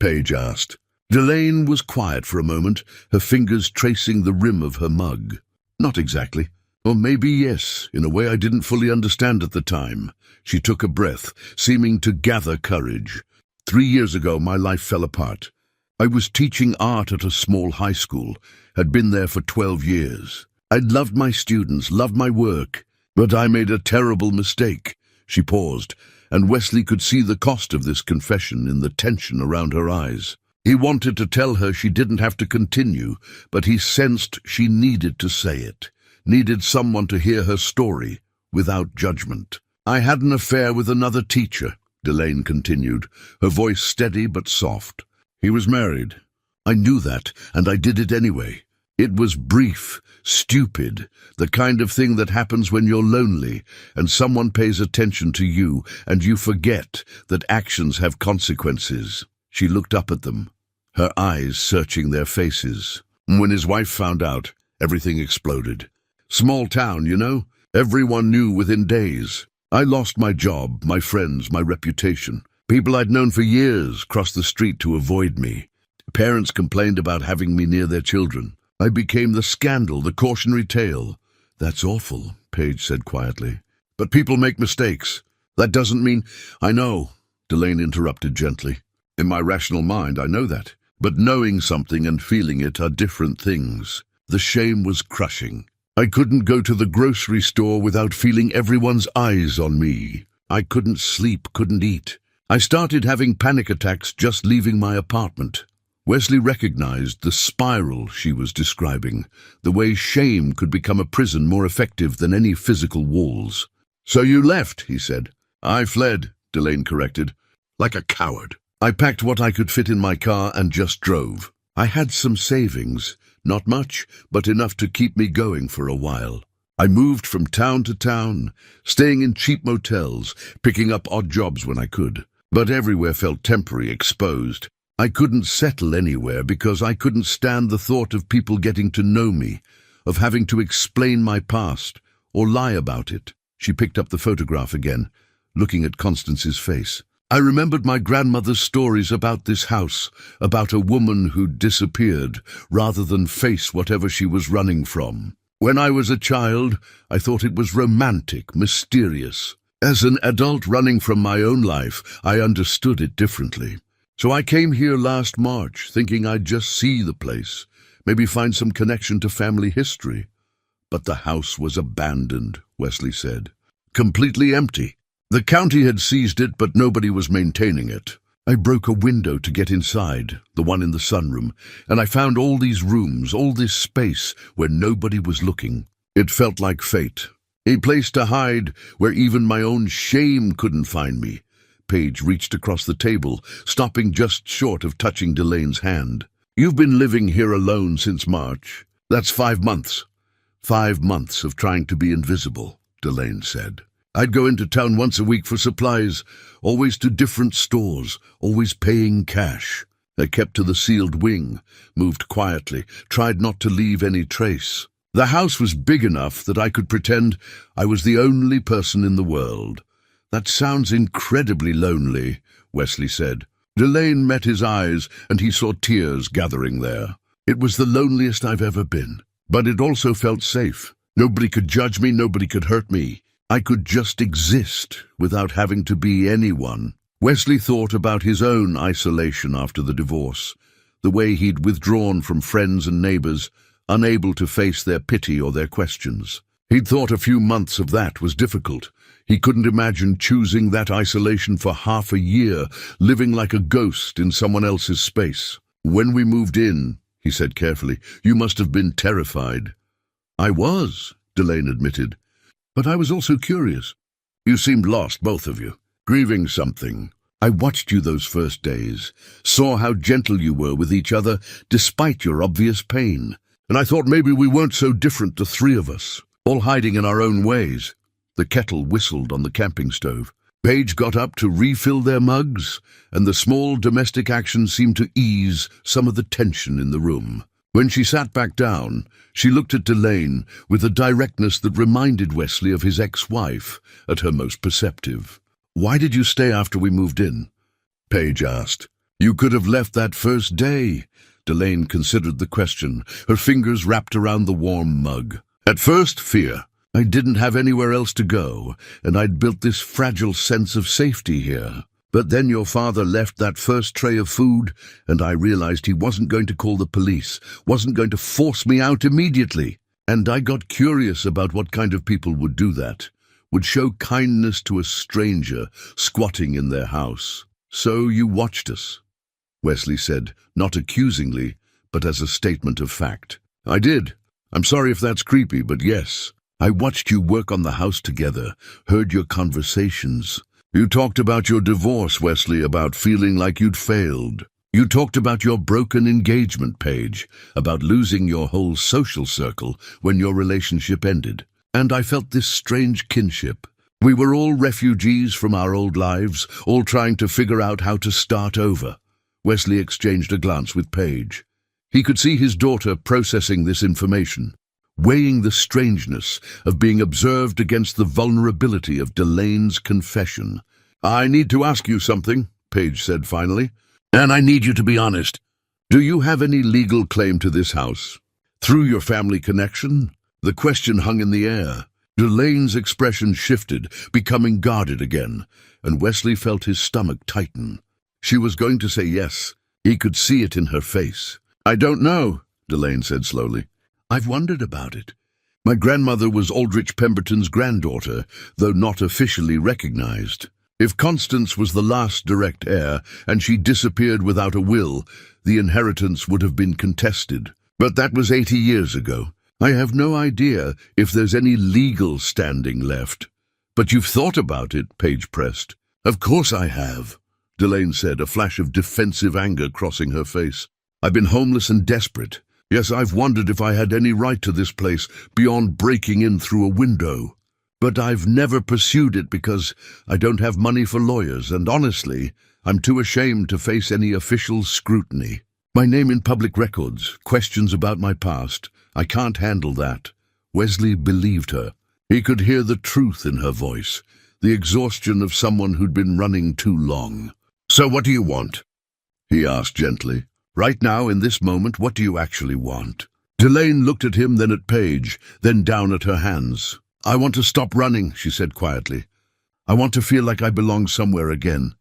Paige asked. Delane was quiet for a moment, her fingers tracing the rim of her mug. "Not exactly. Or maybe yes, in a way I didn't fully understand at the time." She took a breath, seeming to gather courage. 3 years ago, my life fell apart. I was teaching art at a small high school, had been there for 12 years. I'd loved my students, loved my work, but I made a terrible mistake. She paused, and Wesley could see the cost of this confession in the tension around her eyes. He wanted to tell her she didn't have to continue, but he sensed she needed to say it, needed someone to hear her story without judgment. "I had an affair with another teacher," Delane continued, her voice steady but soft. "He was married. I knew that, and I did it anyway. It was brief, stupid, the kind of thing that happens when you're lonely and someone pays attention to you and you forget that actions have consequences." She looked up at them, her eyes searching their faces. "When his wife found out, everything exploded. Small town, you know? Everyone knew within days. I lost my job, my friends, my reputation. People I'd known for years crossed the street to avoid me. Parents complained about having me near their children. I became the scandal, the cautionary tale." "That's awful," Paige said quietly. "But people make mistakes. That doesn't mean—" "I know," Delane interrupted gently. "In my rational mind, I know that. But knowing something and feeling it are different things. The shame was crushing. I couldn't go to the grocery store without feeling everyone's eyes on me. I couldn't sleep, couldn't eat. I started having panic attacks just leaving my apartment." Wesley recognized the spiral she was describing, the way shame could become a prison more effective than any physical walls. "So you left," he said. "I fled," Delane corrected. "Like a coward. I packed what I could fit in my car and just drove. I had some savings, not much, but enough to keep me going for a while. I moved from town to town, staying in cheap motels, picking up odd jobs when I could. But everywhere felt temporary, exposed. I couldn't settle anywhere because I couldn't stand the thought of people getting to know me, of having to explain my past or lie about it." She picked up the photograph again, looking at Constance's face. "I remembered my grandmother's stories about this house, about a woman who disappeared rather than face whatever she was running from. When I was a child, I thought it was romantic, mysterious. As an adult running from my own life, I understood it differently. So I came here last March, thinking I'd just see the place, maybe find some connection to family history. But the house was abandoned," Wesley said. "Completely empty. The county had seized it, but nobody was maintaining it. I broke a window to get inside, the one in the sunroom, and I found all these rooms, all this space where nobody was looking. It felt like fate. A place to hide where even my own shame couldn't find me." Paige reached across the table, stopping just short of touching Delane's hand. "You've been living here alone since March. That's 5 months. 5 months of trying to be invisible," Delane said. "I'd go into town once a week for supplies, always to different stores, always paying cash. I kept to the sealed wing, moved quietly, tried not to leave any trace. The house was big enough that I could pretend I was the only person in the world." "That sounds incredibly lonely," Wesley said. Delane met his eyes, and he saw tears gathering there. "It was the loneliest I've ever been, but it also felt safe. Nobody could judge me, nobody could hurt me. I could just exist without having to be anyone." Wesley thought about his own isolation after the divorce, the way he'd withdrawn from friends and neighbors, unable to face their pity or their questions. He'd thought a few months of that was difficult. He couldn't imagine choosing that isolation for half a year, living like a ghost in someone else's space. "When we moved in," he said carefully, "you must have been terrified." "I was," Delane admitted. "But I was also curious. You seemed lost, both of you, grieving something. I watched you those first days, saw how gentle you were with each other despite your obvious pain. And I thought maybe we weren't so different, the three of us, all hiding in our own ways." The kettle whistled on the camping stove. Paige got up to refill their mugs, and the small domestic action seemed to ease some of the tension in the room. When she sat back down, she looked at Delane with a directness that reminded Wesley of his ex-wife at her most perceptive. "Why did you stay after we moved in?" Paige asked. "You could have left that first day." Delane considered the question, her fingers wrapped around the warm mug. "At first, fear. I didn't have anywhere else to go, and I'd built this fragile sense of safety here. But then your father left that first tray of food, and I realized he wasn't going to call the police, wasn't going to force me out immediately. And I got curious about what kind of people would do that, would show kindness to a stranger squatting in their house. So you watched us," Wesley said, not accusingly, but as a statement of fact. "I did. I'm sorry if that's creepy, but yes. I watched you work on the house together, heard your conversations. You talked about your divorce, Wesley, about feeling like you'd failed. You talked about your broken engagement, Paige, about losing your whole social circle when your relationship ended. And I felt this strange kinship. We were all refugees from our old lives, all trying to figure out how to start over." Wesley exchanged a glance with Paige. He could see his daughter processing this information, weighing the strangeness of being observed against the vulnerability of Delane's confession. "I need to ask you something," Paige said finally, "and I need you to be honest. Do you have any legal claim to this house? Through your family connection?" The question hung in the air. Delane's expression shifted, becoming guarded again, and Wesley felt his stomach tighten. She was going to say yes. He could see it in her face. "I don't know," Delane said slowly. "I've wondered about it. My grandmother was Aldrich Pemberton's granddaughter, though not officially recognized. If Constance was the last direct heir, and she disappeared without a will, the inheritance would have been contested. But that was 80 years ago. I have no idea if there's any legal standing left." But you've thought about it, Paige pressed. Of course I have, Delane said, a flash of defensive anger crossing her face. I've been homeless and desperate. Yes, I've wondered if I had any right to this place beyond breaking in through a window. But I've never pursued it because I don't have money for lawyers, and honestly, I'm too ashamed to face any official scrutiny. My name in public records, questions about my past, I can't handle that. Wesley believed her. He could hear the truth in her voice, the exhaustion of someone who'd been running too long. So what do you want? He asked gently. Right now, in this moment, what do you actually want? Delane looked at him, then at Paige, then down at her hands. I want to stop running, she said quietly. I want to feel like I belong somewhere again.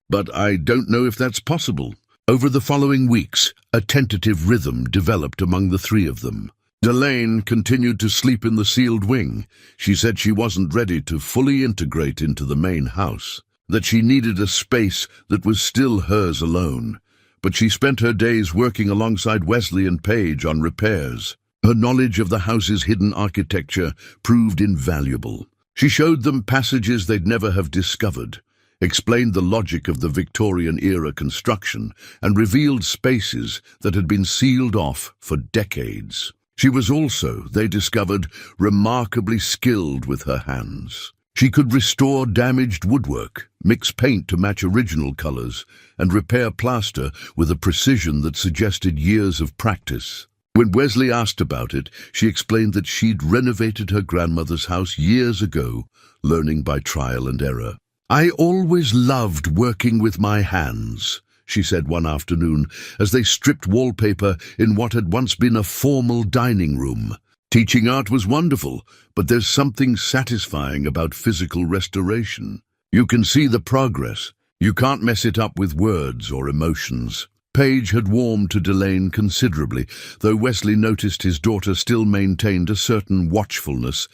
But I don't know if that's possible. Over the following weeks, a tentative rhythm developed among the three of them. Delane continued to sleep in the sealed wing. She said she wasn't ready to fully integrate into the main house, that she needed a space that was still hers alone. But she spent her days working alongside Wesley and Paige on repairs. Her knowledge of the house's hidden architecture proved invaluable. She showed them passages they'd never have discovered, explained the logic of the Victorian-era construction, and revealed spaces that had been sealed off for decades. She was also, they discovered, remarkably skilled with her hands. She could restore damaged woodwork, mix paint to match original colors, and repair plaster with a precision that suggested years of practice. When Wesley asked about it, she explained that she'd renovated her grandmother's house years ago, learning by trial and error. I always loved working with my hands, she said one afternoon, as they stripped wallpaper in what had once been a formal dining room. Teaching art was wonderful, but there's something satisfying about physical restoration. You can see the progress. You can't mess it up with words or emotions. Paige had warmed to Delane considerably, though Wesley noticed his daughter still maintained a certain watchfulness,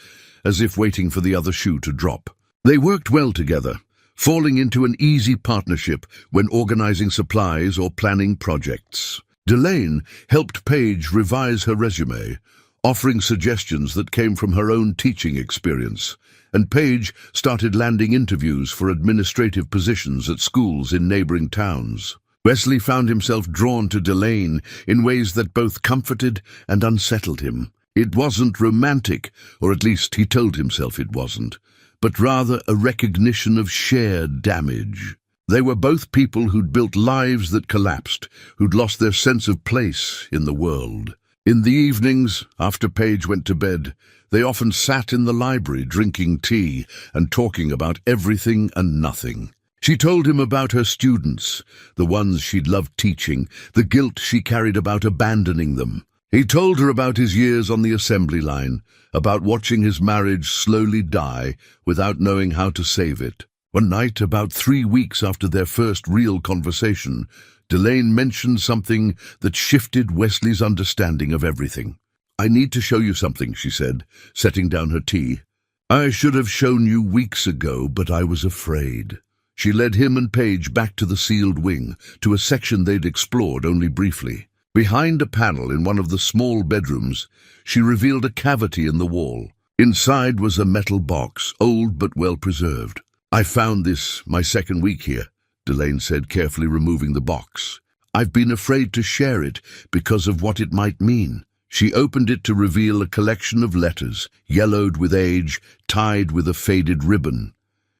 as if waiting for the other shoe to drop. They worked well together, falling into an easy partnership when organizing supplies or planning projects. Delane helped Paige revise her resume, offering suggestions that came from her own teaching experience, and Paige started landing interviews for administrative positions at schools in neighboring towns. Wesley found himself drawn to Delane in ways that both comforted and unsettled him. It wasn't romantic, or at least he told himself it wasn't, but rather a recognition of shared damage. They were both people who'd built lives that collapsed, who'd lost their sense of place in the world. In the evenings, after Paige went to bed, they often sat in the library drinking tea and talking about everything and nothing. She told him about her students, the ones she'd loved teaching, the guilt she carried about abandoning them. He told her about his years on the assembly line, about watching his marriage slowly die without knowing how to save it. One night, about 3 weeks after their first real conversation, Delane mentioned something that shifted Wesley's understanding of everything. I need to show you something, she said, setting down her tea. I should have shown you weeks ago, but I was afraid. She led him and Paige back to the sealed wing, to a section they'd explored only briefly. Behind a panel in one of the small bedrooms, she revealed a cavity in the wall. Inside was a metal box, old but well preserved. I found this my second week here, Delane said, carefully removing the box. I've been afraid to share it because of what it might mean. She opened it to reveal a collection of letters, yellowed with age, tied with a faded ribbon.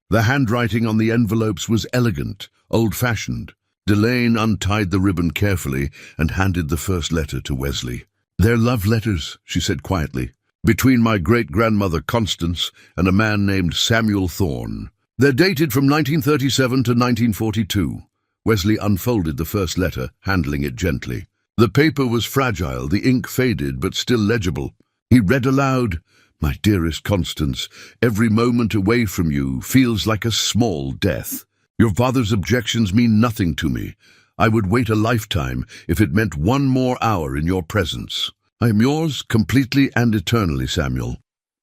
The handwriting on the envelopes was elegant, old-fashioned. Delane untied the ribbon carefully and handed the first letter to Wesley. They're love letters, she said quietly, between my great-grandmother Constance and a man named Samuel Thorne. They're dated from 1937 to 1942. Wesley unfolded the first letter, handling it gently. The paper was fragile, the ink faded, but still legible. He read aloud, My dearest Constance, every moment away from you feels like a small death. Your father's objections mean nothing to me. I would wait a lifetime if it meant 1 more hour in your presence. I am yours completely and eternally, Samuel.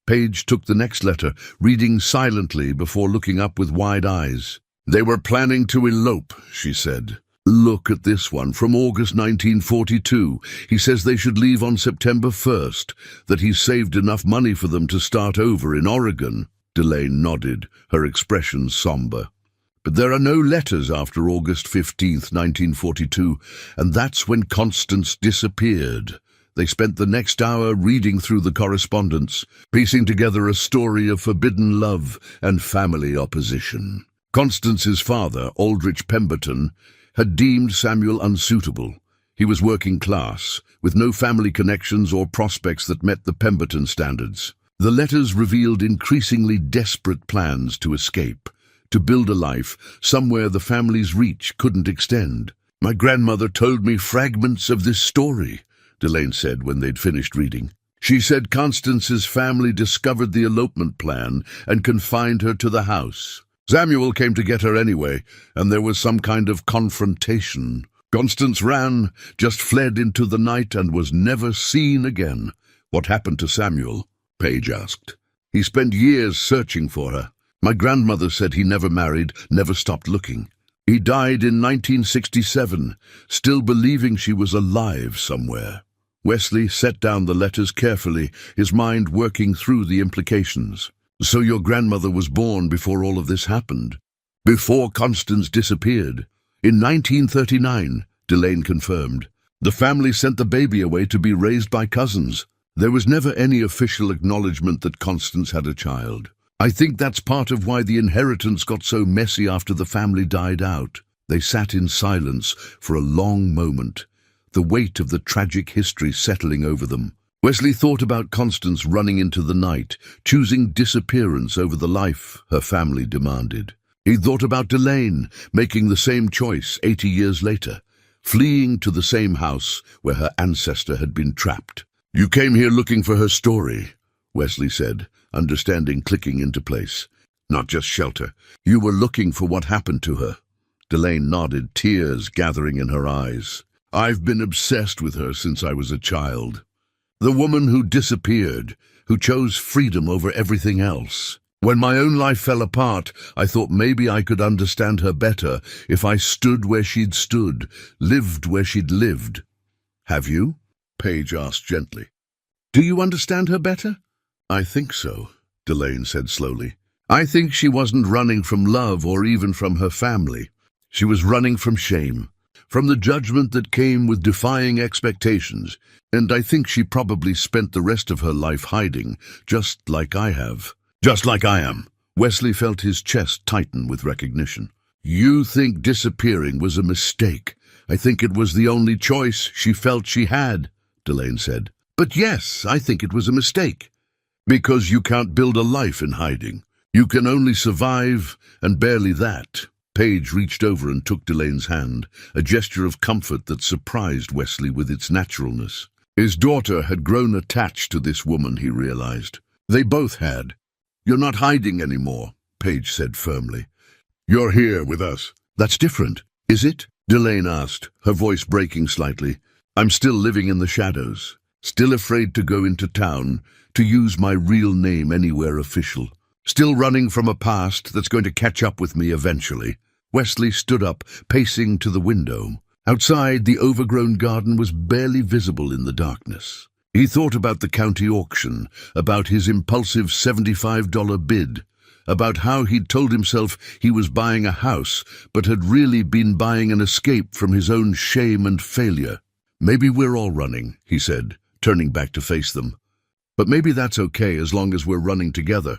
Paige took the next letter, reading silently before looking up with wide eyes. They were planning to elope, she said. Look at this one, from August 1942. He says they should leave on September 1st, that he's saved enough money for them to start over in Oregon. Delane nodded, her expression somber. But there are no letters after August 15th, 1942, and that's when Constance disappeared. They spent the next hour reading through the correspondence, piecing together a story of forbidden love and family opposition. Constance's father, Aldrich Pemberton, had deemed Samuel unsuitable. He was working class, with no family connections or prospects that met the Pemberton standards. The letters revealed increasingly desperate plans to escape, to build a life somewhere the family's reach couldn't extend. "My grandmother told me fragments of this story," Delane said when they'd finished reading. "She said Constance's family discovered the elopement plan and confined her to the house. Samuel came to get her anyway, and there was some kind of confrontation. Constance ran, just fled into the night and was never seen again." "What happened to Samuel?" Page asked. "He spent years searching for her. My grandmother said he never married, never stopped looking. He died in 1967, still believing she was alive somewhere." Wesley set down the letters carefully, his mind working through the implications. "So your grandmother was born before all of this happened?" "Before Constance disappeared. In 1939, Delane confirmed. The family sent the baby away to be raised by cousins. There was never any official acknowledgement that Constance had a child. I think that's part of why the inheritance got so messy after the family died out." They sat in silence for a long moment, the weight of the tragic history settling over them. Wesley thought about Constance running into the night, choosing disappearance over the life her family demanded. He thought about Delane making the same choice 80 years later, fleeing to the same house where her ancestor had been trapped. "You came here looking for her story," Wesley said, understanding clicking into place. "Not just shelter. You were looking for what happened to her." Delane nodded, tears gathering in her eyes. "I've been obsessed with her since I was a child. The woman who disappeared, who chose freedom over everything else. When my own life fell apart, I thought maybe I could understand her better if I stood where she'd stood, lived where she'd lived." "Have you?" Page asked gently. "Do you understand her better?" "I think so," Delane said slowly. "I think she wasn't running from love or even from her family. She was running from shame, from the judgment that came with defying expectations, and I think she probably spent the rest of her life hiding, just like I have." "Just like I am." Wesley felt his chest tighten with recognition. "You think disappearing was a mistake. I think it was the only choice she felt she had," Delane said. "But yes, I think it was a mistake. Because you can't build a life in hiding. You can only survive, and barely that." Page reached over and took Delane's hand, a gesture of comfort that surprised Wesley with its naturalness. His daughter had grown attached to this woman, he realized. They both had. "You're not hiding anymore," Page said firmly. "You're here with us." "That's different, is it?" Delane asked, her voice breaking slightly. "I'm still living in the shadows, still afraid to go into town, to use my real name anywhere official. Still running from a past that's going to catch up with me eventually." Wesley stood up, pacing to the window. Outside, the overgrown garden was barely visible in the darkness. He thought about the county auction, about his impulsive $75 bid, about how he'd told himself he was buying a house, but had really been buying an escape from his own shame and failure. "Maybe we're all running," he said, turning back to face them. "But maybe that's okay as long as we're running together.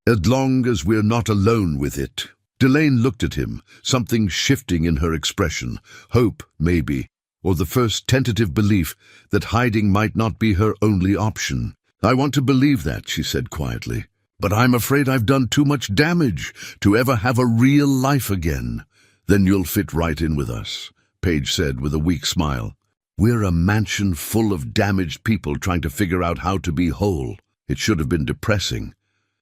As long as we're not alone with it." Delane looked at him, something shifting in her expression. Hope, maybe, or the first tentative belief that hiding might not be her only option. "I want to believe that," she said quietly. "But I'm afraid I've done too much damage to ever have a real life again." "Then you'll fit right in with us," Page said with a weak smile. "We're a mansion full of damaged people trying to figure out how to be whole." It should have been depressing,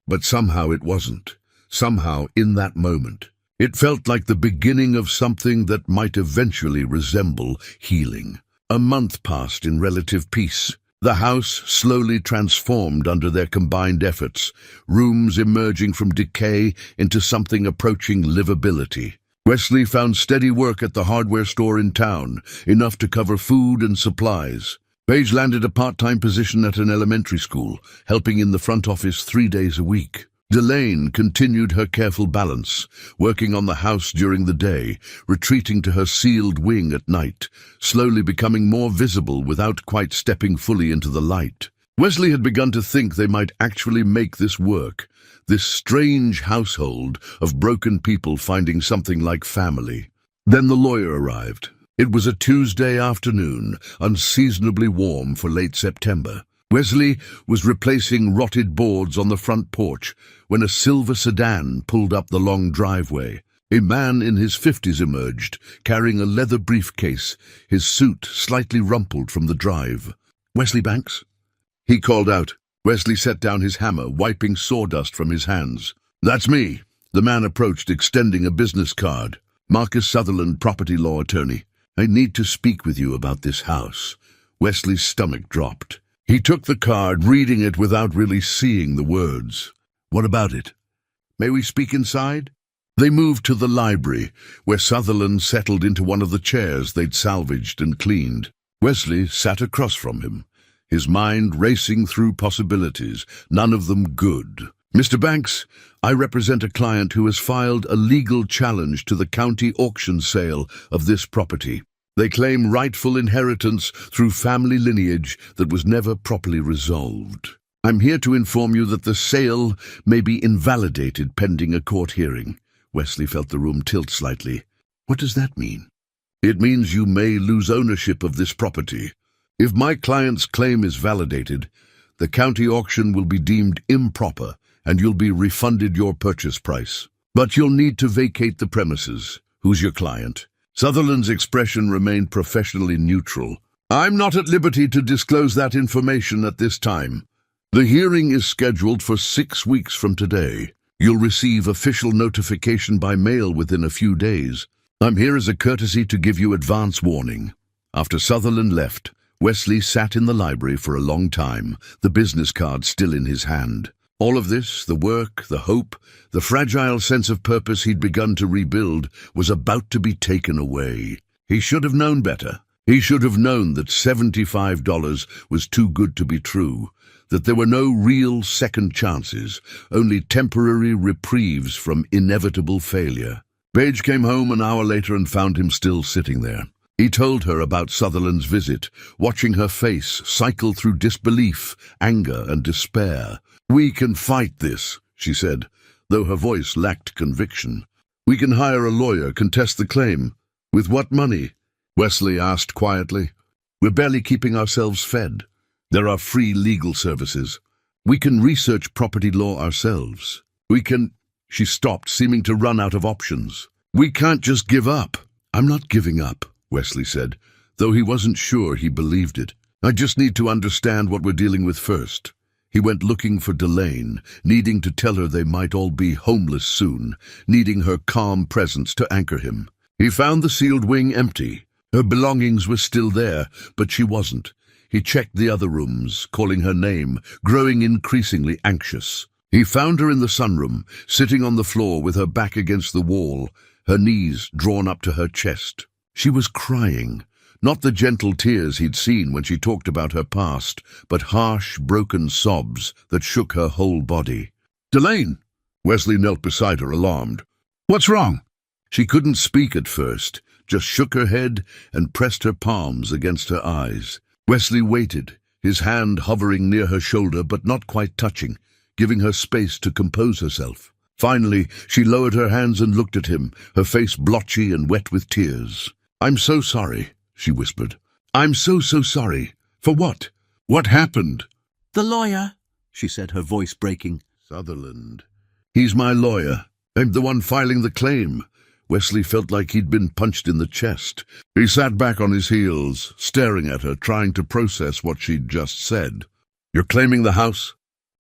but somehow it wasn't. Somehow, in that moment, it felt like the beginning of something that might eventually resemble healing. A month passed in relative peace. The house slowly transformed under their combined efforts, rooms emerging from decay into something approaching livability. Wesley found steady work at the hardware store in town, enough to cover food and supplies. Page landed a part-time position at an elementary school, helping in the front office 3 days a week. Delane continued her careful balance, working on the house during the day, retreating to her sealed wing at night, slowly becoming more visible without quite stepping fully into the light. Wesley had begun to think they might actually make this work, this strange household of broken people finding something like family. Then the lawyer arrived. It was a Tuesday afternoon, unseasonably warm for late September. Wesley was replacing rotted boards on the front porch when a silver sedan pulled up the long driveway. A man in his 50s emerged, carrying a leather briefcase, his suit slightly rumpled from the drive. "Wesley Banks?" he called out. Wesley set down his hammer, wiping sawdust from his hands. "That's me." The man approached, extending a business card. "Marcus Sutherland, property law attorney. I need to speak with you about this house." Wesley's stomach dropped. He took the card, reading it without really seeing the words. "What about it? May we speak inside?" They moved to the library, where Sutherland settled into one of the chairs they'd salvaged and cleaned. Wesley sat across from him, his mind racing through possibilities, none of them good. "Mr. Banks, I represent a client who has filed a legal challenge to the county auction sale of this property. They claim rightful inheritance through family lineage that was never properly resolved. I'm here to inform you that the sale may be invalidated pending a court hearing." Wesley felt the room tilt slightly. "What does that mean?" "It means you may lose ownership of this property. If my client's claim is validated, the county auction will be deemed improper and you'll be refunded your purchase price. But you'll need to vacate the premises." "Who's your client?" Sutherland's expression remained professionally neutral. "I'm not at liberty to disclose that information at this time. The hearing is scheduled for 6 weeks from today. You'll receive official notification by mail within a few days. I'm here as a courtesy to give you advance warning." After Sutherland left, Wesley sat in the library for a long time, the business card still in his hand. All of this, the work, the hope, the fragile sense of purpose he'd begun to rebuild, was about to be taken away. He should have known better. He should have known that $75 was too good to be true, that there were no real second chances, only temporary reprieves from inevitable failure. Paige came home an hour later and found him still sitting there. He told her about Sutherland's visit, watching her face cycle through disbelief, anger, and despair. "We can fight this," she said, though her voice lacked conviction. "We can hire a lawyer, contest the claim." "With what money?" Wesley asked quietly. "We're barely keeping ourselves fed. There are free legal services. We can research property law ourselves. We can—" She stopped, seeming to run out of options. "We can't just give up." "I'm not giving up," Wesley said, though he wasn't sure he believed it. "I just need to understand what we're dealing with first." He went looking for Delane, needing to tell her they might all be homeless soon, needing her calm presence to anchor him. He found the sealed wing empty. Her belongings were still there, but she wasn't. He checked the other rooms, calling her name, growing increasingly anxious. He found her in the sunroom, sitting on the floor with her back against the wall, her knees drawn up to her chest. She was crying. Not the gentle tears he'd seen when she talked about her past, but harsh, broken sobs that shook her whole body. "Delane!" Wesley knelt beside her, alarmed. "What's wrong?" She couldn't speak at first, just shook her head and pressed her palms against her eyes. Wesley waited, his hand hovering near her shoulder but not quite touching, giving her space to compose herself. Finally, she lowered her hands and looked at him, her face blotchy and wet with tears. "I'm so sorry," she whispered. "I'm so sorry. For what? What happened?" "The lawyer," she said, her voice breaking. "Sutherland. He's my lawyer. I'm the one filing the claim." Wesley felt like he'd been punched in the chest. He sat back on his heels, staring at her, trying to process what she'd just said. "You're claiming the house?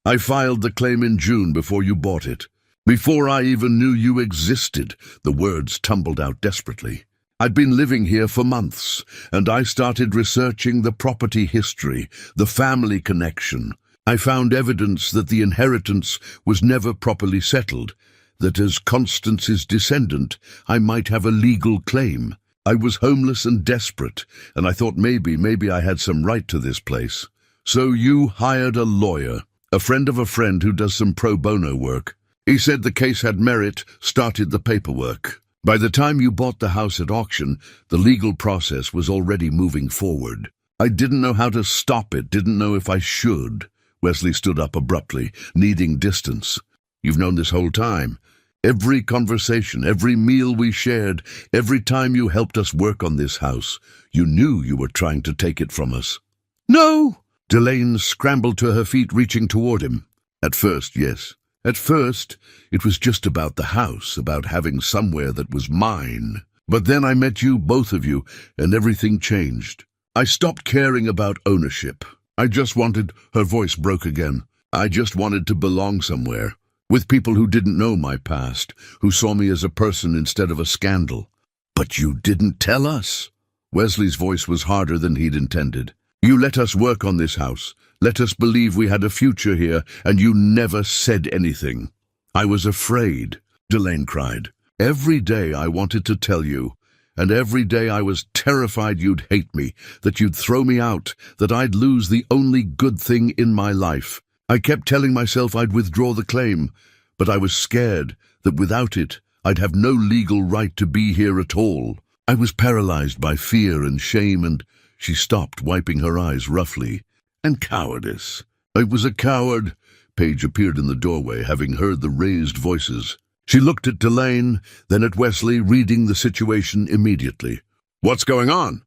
I filed the claim in June before you bought it. Before I even knew you existed." The words tumbled out desperately. "I'd been living here for months, and I started researching the property history, the family connection. I found evidence that the inheritance was never properly settled, that as Constance's descendant, I might have a legal claim. I was homeless and desperate, and I thought maybe I had some right to this place. So you hired a lawyer, a friend of a friend who does some pro bono work. He said the case had merit, started the paperwork. By the time you bought the house at auction, the legal process was already moving forward. I didn't know how to stop it, didn't know if I should. Wesley stood up abruptly, needing distance. You've known this whole time. Every conversation, every meal we shared, every time you helped us work on this house, you knew you were trying to take it from us. No! Delane scrambled to her feet, reaching toward him. At first, yes. At first, it was just about the house, about having somewhere that was mine. But then I met you, both of you, and everything changed. I stopped caring about ownership. I just wanted, her voice broke again, I just wanted to belong somewhere, with people who didn't know my past, who saw me as a person instead of a scandal. But you didn't tell us. Wesley's voice was harder than he'd intended. You let us work on this house, let us believe we had a future here, and you never said anything. I was afraid, Delane cried. Every day I wanted to tell you, and every day I was terrified you'd hate me, that you'd throw me out, that I'd lose the only good thing in my life. I kept telling myself I'd withdraw the claim, but I was scared that without it, I'd have no legal right to be here at all. I was paralyzed by fear and shame, and she stopped, wiping her eyes roughly. And cowardice. I was a coward. Paige appeared in the doorway, having heard the raised voices. She looked at Delane, then at Wesley, reading the situation immediately. What's going on?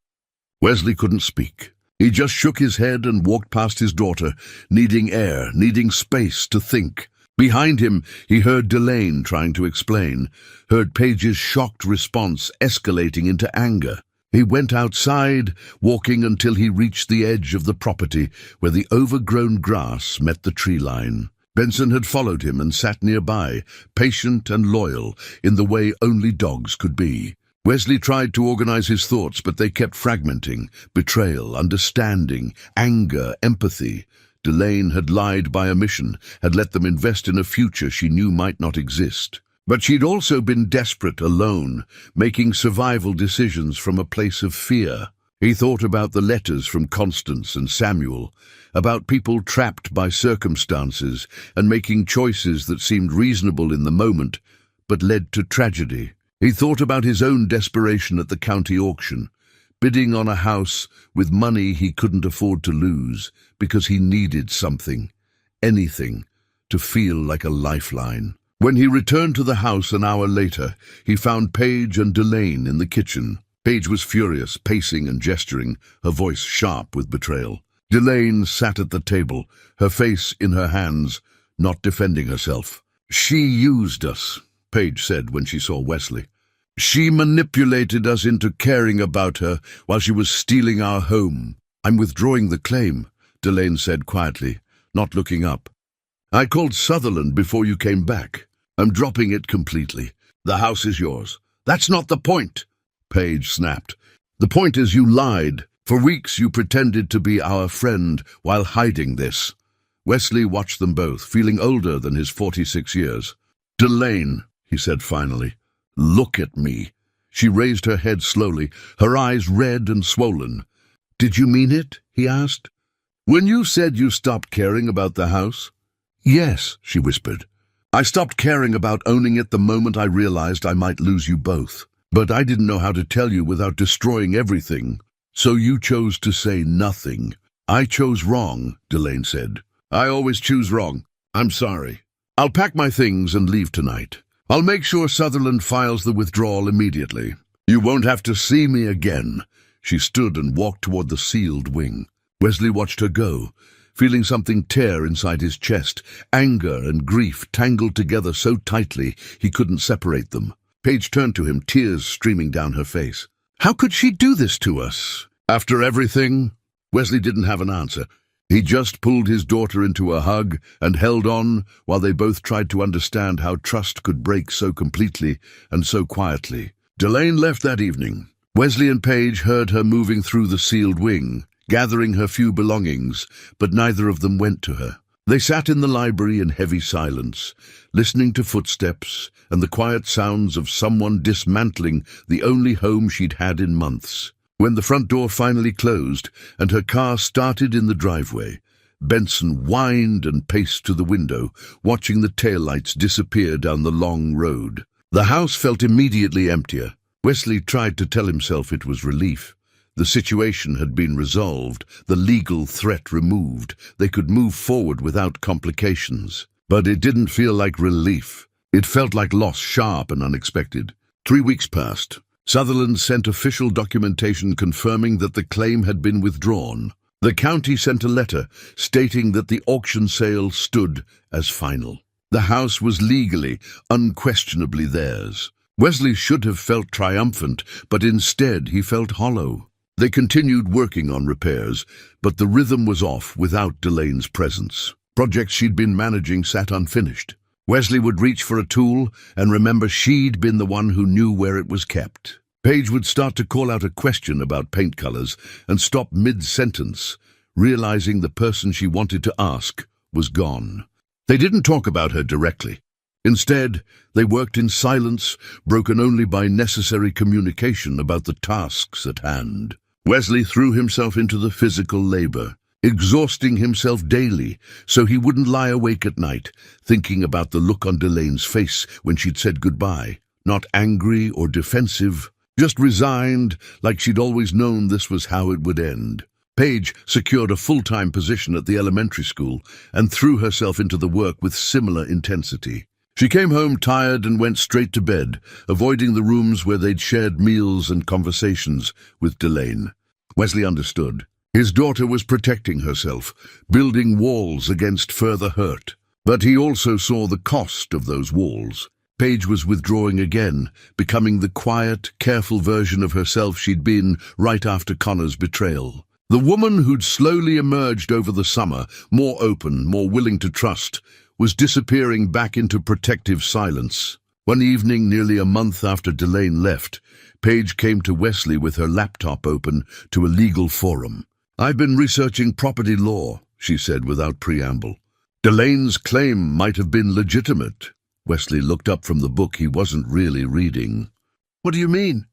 Wesley couldn't speak. He just shook his head and walked past his daughter, needing air, needing space to think. Behind him, he heard Delane trying to explain, heard Paige's shocked response escalating into anger. He went outside, walking until he reached the edge of the property, where the overgrown grass met the tree line. Benson had followed him and sat nearby, patient and loyal, in the way only dogs could be. Wesley tried to organize his thoughts, but they kept fragmenting. Betrayal, understanding, anger, empathy. Delane had lied by omission, had let them invest in a future she knew might not exist. But she'd also been desperate, alone, making survival decisions from a place of fear. He thought about the letters from Constance and Samuel, about people trapped by circumstances and making choices that seemed reasonable in the moment, but led to tragedy. He thought about his own desperation at the county auction, bidding on a house with money he couldn't afford to lose because he needed something, anything, to feel like a lifeline. When he returned to the house an hour later, he found Paige and Delane in the kitchen. Paige was furious, pacing and gesturing, her voice sharp with betrayal. Delane sat at the table, her face in her hands, not defending herself. She used us, Paige said when she saw Wesley. She manipulated us into caring about her while she was stealing our home. I'm withdrawing the claim, Delane said quietly, not looking up. I called Sutherland before you came back. I'm dropping it completely. The house is yours. That's not the point, Paige snapped. The point is you lied. For weeks you pretended to be our friend while hiding this. Wesley watched them both, feeling older than his 46 years. Delane, he said finally, look at me. She raised her head slowly, her eyes red and swollen. Did you mean it? He asked. When you said you stopped caring about the house? Yes, she whispered. I stopped caring about owning it the moment I realized I might lose you both. But I didn't know how to tell you without destroying everything. So you chose to say nothing. I chose wrong, Delane said. I always choose wrong. I'm sorry. I'll pack my things and leave tonight. I'll make sure Sutherland files the withdrawal immediately. You won't have to see me again. She stood and walked toward the sealed wing. Wesley watched her go, feeling something tear inside his chest, anger and grief tangled together so tightly he couldn't separate them. Paige turned to him, tears streaming down her face. How could she do this to us? After everything? Wesley didn't have an answer. He just pulled his daughter into a hug and held on while they both tried to understand how trust could break so completely and so quietly. Delane left that evening. Wesley and Paige heard her moving through the sealed wing, gathering her few belongings, but neither of them went to her. They sat in the library in heavy silence, listening to footsteps and the quiet sounds of someone dismantling the only home she'd had in months. When the front door finally closed and her car started in the driveway, Benson whined and paced to the window, watching the taillights disappear down the long road. The house felt immediately emptier. Wesley tried to tell himself it was relief. The situation had been resolved, the legal threat removed. They could move forward without complications. But it didn't feel like relief. It felt like loss, sharp and unexpected. 3 weeks passed. Sutherland sent official documentation confirming that the claim had been withdrawn. The county sent a letter stating that the auction sale stood as final. The house was legally, unquestionably theirs. Wesley should have felt triumphant, but instead he felt hollow. They continued working on repairs, but the rhythm was off without Delane's presence. Projects she'd been managing sat unfinished. Wesley would reach for a tool and remember she'd been the one who knew where it was kept. Paige would start to call out a question about paint colors and stop mid-sentence, realizing the person she wanted to ask was gone. They didn't talk about her directly. Instead, they worked in silence, broken only by necessary communication about the tasks at hand. Wesley threw himself into the physical labor, exhausting himself daily so he wouldn't lie awake at night, thinking about the look on Delane's face when she'd said goodbye. Not angry or defensive, just resigned, like she'd always known this was how it would end. Paige secured a full-time position at the elementary school and threw herself into the work with similar intensity. She came home tired and went straight to bed, avoiding the rooms where they'd shared meals and conversations with Delane. Wesley understood. His daughter was protecting herself, building walls against further hurt. But he also saw the cost of those walls. Paige was withdrawing again, becoming the quiet, careful version of herself she'd been right after Connor's betrayal. The woman who'd slowly emerged over the summer, more open, more willing to trust, was disappearing back into protective silence. One evening, nearly a month after Delane left, Paige came to Wesley with her laptop open to a legal forum. "I've been researching property law," she said without preamble. "Delane's claim might have been legitimate." Wesley looked up from the book he wasn't really reading. "What do you mean?"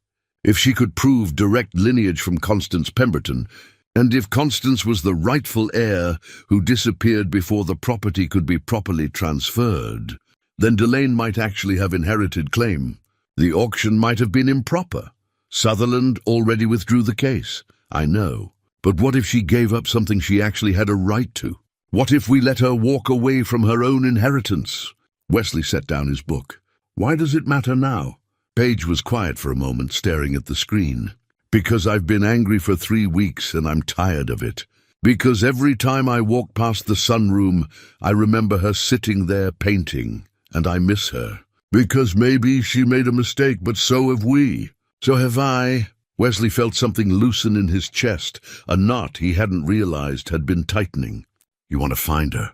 "If she could prove direct lineage from Constance Pemberton, and if Constance was the rightful heir who disappeared before the property could be properly transferred, then Delane might actually have inherited claim. The auction might have been improper. Sutherland already withdrew the case, I know. But what if she gave up something she actually had a right to? What if we let her walk away from her own inheritance?" Wesley set down his book. "Why does it matter now?" Paige was quiet for a moment, staring at the screen. "Because I've been angry for 3 weeks and I'm tired of it. Because every time I walk past the sunroom, I remember her sitting there painting, and I miss her. Because maybe she made a mistake, but so have we. So have I." Wesley felt something loosen in his chest, a knot he hadn't realized had been tightening. "You want to find her?"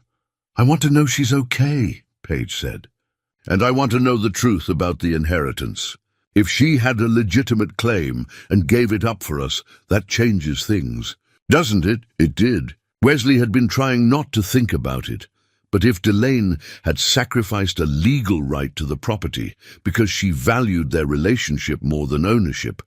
"I want to know she's okay," Paige said. "And I want to know the truth about the inheritance. If she had a legitimate claim and gave it up for us, that changes things. Doesn't it?" It did. Wesley had been trying not to think about it. But if Delane had sacrificed a legal right to the property because she valued their relationship more than ownership,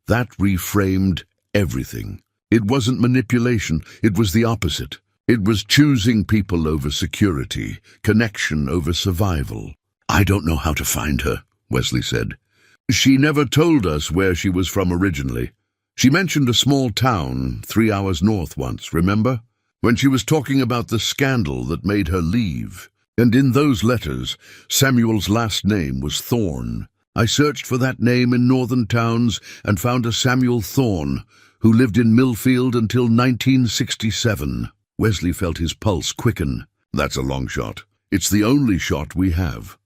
that reframed everything. It wasn't manipulation, it was the opposite. It was choosing people over security, connection over survival. "I don't know how to find her," Wesley said. "She never told us where she was from originally. She mentioned a small town 3 hours north once, remember? When she was talking about the scandal that made her leave. And in those letters, Samuel's last name was Thorne. I searched for that name in northern towns and found a Samuel Thorne, who lived in Millfield until 1967. Wesley felt his pulse quicken. "That's a long shot. It's the only shot we have."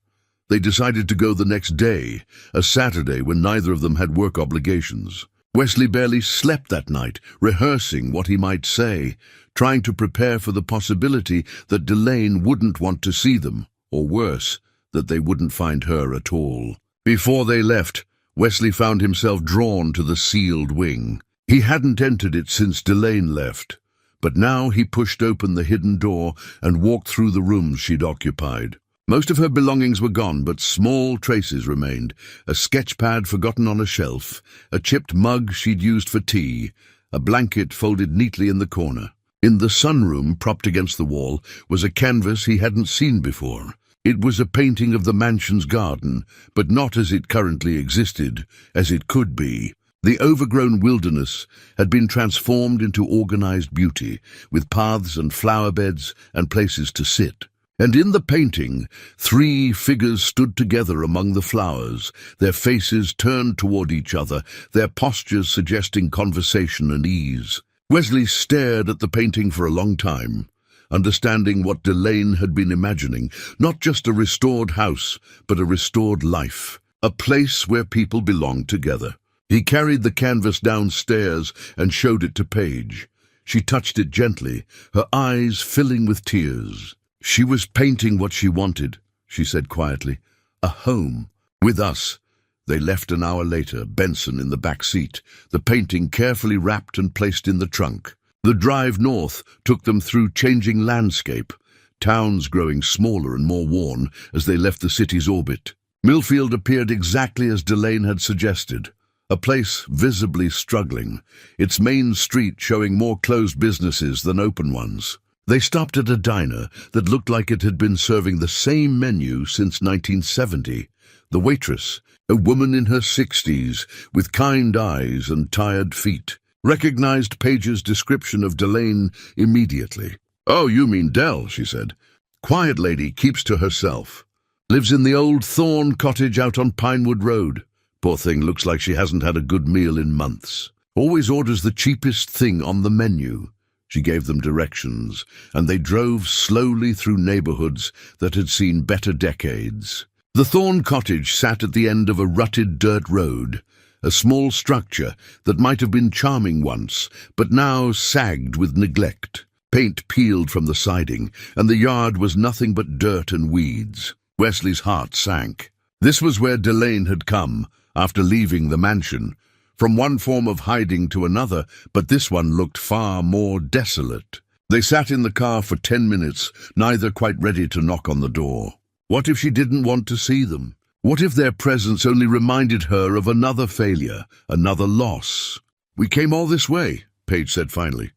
They decided to go the next day, a Saturday when neither of them had work obligations. Wesley barely slept that night, rehearsing what he might say, trying to prepare for the possibility that Delane wouldn't want to see them, or worse, that they wouldn't find her at all. Before they left, Wesley found himself drawn to the sealed wing. He hadn't entered it since Delane left, but now he pushed open the hidden door and walked through the rooms she'd occupied. Most of her belongings were gone, but small traces remained. A sketch pad forgotten on a shelf, a chipped mug she'd used for tea, a blanket folded neatly in the corner. In the sunroom, propped against the wall, was a canvas he hadn't seen before. It was a painting of the mansion's garden, but not as it currently existed, as it could be. The overgrown wilderness had been transformed into organized beauty, with paths and flower beds and places to sit. And in the painting, 3 figures stood together among the flowers, their faces turned toward each other, their postures suggesting conversation and ease. Wesley stared at the painting for a long time, understanding what Delane had been imagining, not just a restored house, but a restored life, a place where people belonged together. He carried the canvas downstairs and showed it to Paige. She touched it gently, her eyes filling with tears. She was painting what she wanted, she said quietly. A home. With us. They left an hour later, Benson in the back seat, the painting carefully wrapped and placed in the trunk. The drive north took them through changing landscape, towns growing smaller and more worn as they left the city's orbit. Millfield appeared exactly as Delane had suggested, a place visibly struggling, its main street showing more closed businesses than open ones. They stopped at a diner that looked like it had been serving the same menu since 1970. The waitress, a woman in her 60s, with kind eyes and tired feet, recognized Paige's description of Delane immediately. "Oh, you mean Dell," she said. "Quiet lady, keeps to herself. Lives in the old Thorn cottage out on Pinewood Road. Poor thing, looks like she hasn't had a good meal in months. Always orders the cheapest thing on the menu." She gave them directions, and they drove slowly through neighborhoods that had seen better decades. The Thorn cottage sat at the end of a rutted dirt road, a small structure that might have been charming once, but now sagged with neglect. Paint peeled from the siding, and the yard was nothing but dirt and weeds. Wesley's heart sank. This was where Delane had come, after leaving the mansion, from one form of hiding to another, but this one looked far more desolate. They sat in the car for 10 minutes, neither quite ready to knock on the door. What if she didn't want to see them? What if their presence only reminded her of another failure, another loss? "We came all this way," Paige said finally.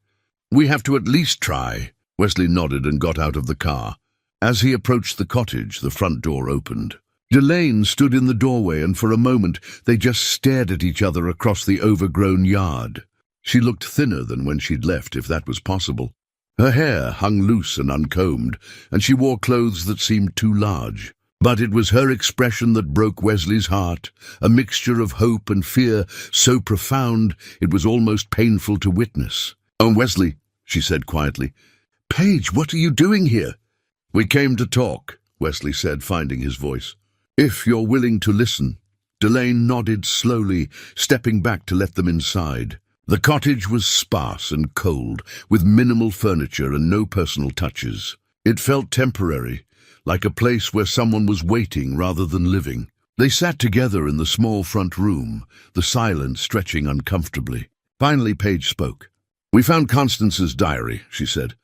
"We have to at least try." Wesley nodded and got out of the car. As he approached the cottage, the front door opened. Delane stood in the doorway, and for a moment they just stared at each other across the overgrown yard. She looked thinner than when she'd left, if that was possible. Her hair hung loose and uncombed, and she wore clothes that seemed too large. But it was her expression that broke Wesley's heart, a mixture of hope and fear so profound it was almost painful to witness. "Oh, Wesley," she said quietly. "Paige, what are you doing here?" "We came to talk," Wesley said, finding his voice. "If you're willing to listen." Delane nodded slowly, stepping back to let them inside. The cottage was sparse and cold, with minimal furniture and no personal touches. It felt temporary, like a place where someone was waiting rather than living. They sat together in the small front room, the silence stretching uncomfortably. Finally, Paige spoke. "We found Constance's diary," she said,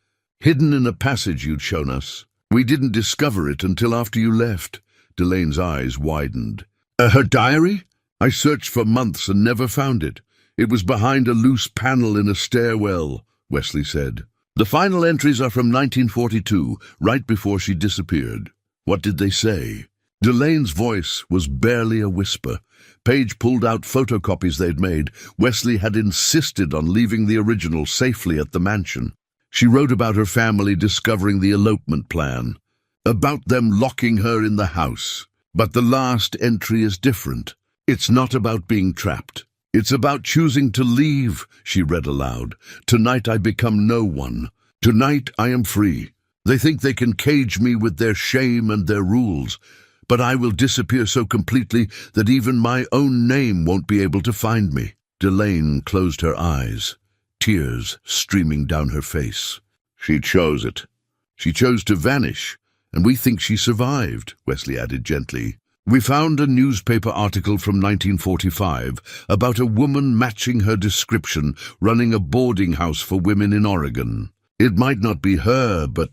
"hidden in a passage you'd shown us. We didn't discover it until after you left." Delane's eyes widened. "Her diary? I searched for months and never found it. It was behind a loose panel in a stairwell," Wesley said. "The final entries are from 1942, right before she disappeared." "What did they say?" Delane's voice was barely a whisper. Paige pulled out photocopies they'd made. Wesley had insisted on leaving the original safely at the mansion. She wrote about her family discovering the elopement plan, about them locking her in the house. But the last entry is different. "It's not about being trapped. It's about choosing to leave," she read aloud. "Tonight I become no one. Tonight I am free. They think they can cage me with their shame and their rules, but I will disappear so completely that even my own name won't be able to find me." Delane closed her eyes, tears streaming down her face. "She chose it. She chose to vanish, and we think she survived," Wesley added gently. "We found a newspaper article from 1945 about a woman matching her description, running a boarding house for women in Oregon. It might not be her, but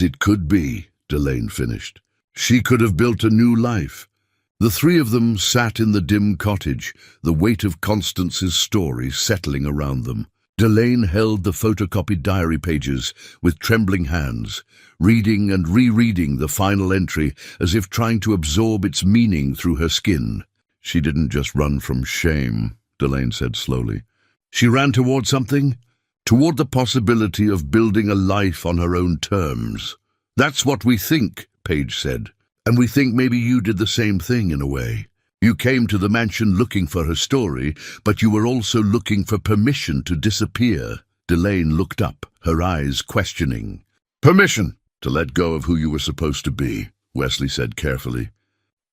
it could be," Delane finished. "She could have built a new life." The 3 of them sat in the dim cottage, the weight of Constance's story settling around them. Delane held the photocopied diary pages with trembling hands, reading and rereading the final entry as if trying to absorb its meaning through her skin. She didn't just run from shame, Delane said slowly. She ran toward something, toward the possibility of building a life on her own terms. That's what we think, Paige said, and we think maybe you did the same thing in a way. You came to the mansion looking for her story, but you were also looking for permission to disappear. Delane looked up, her eyes questioning. Permission to let go of who you were supposed to be, Wesley said carefully.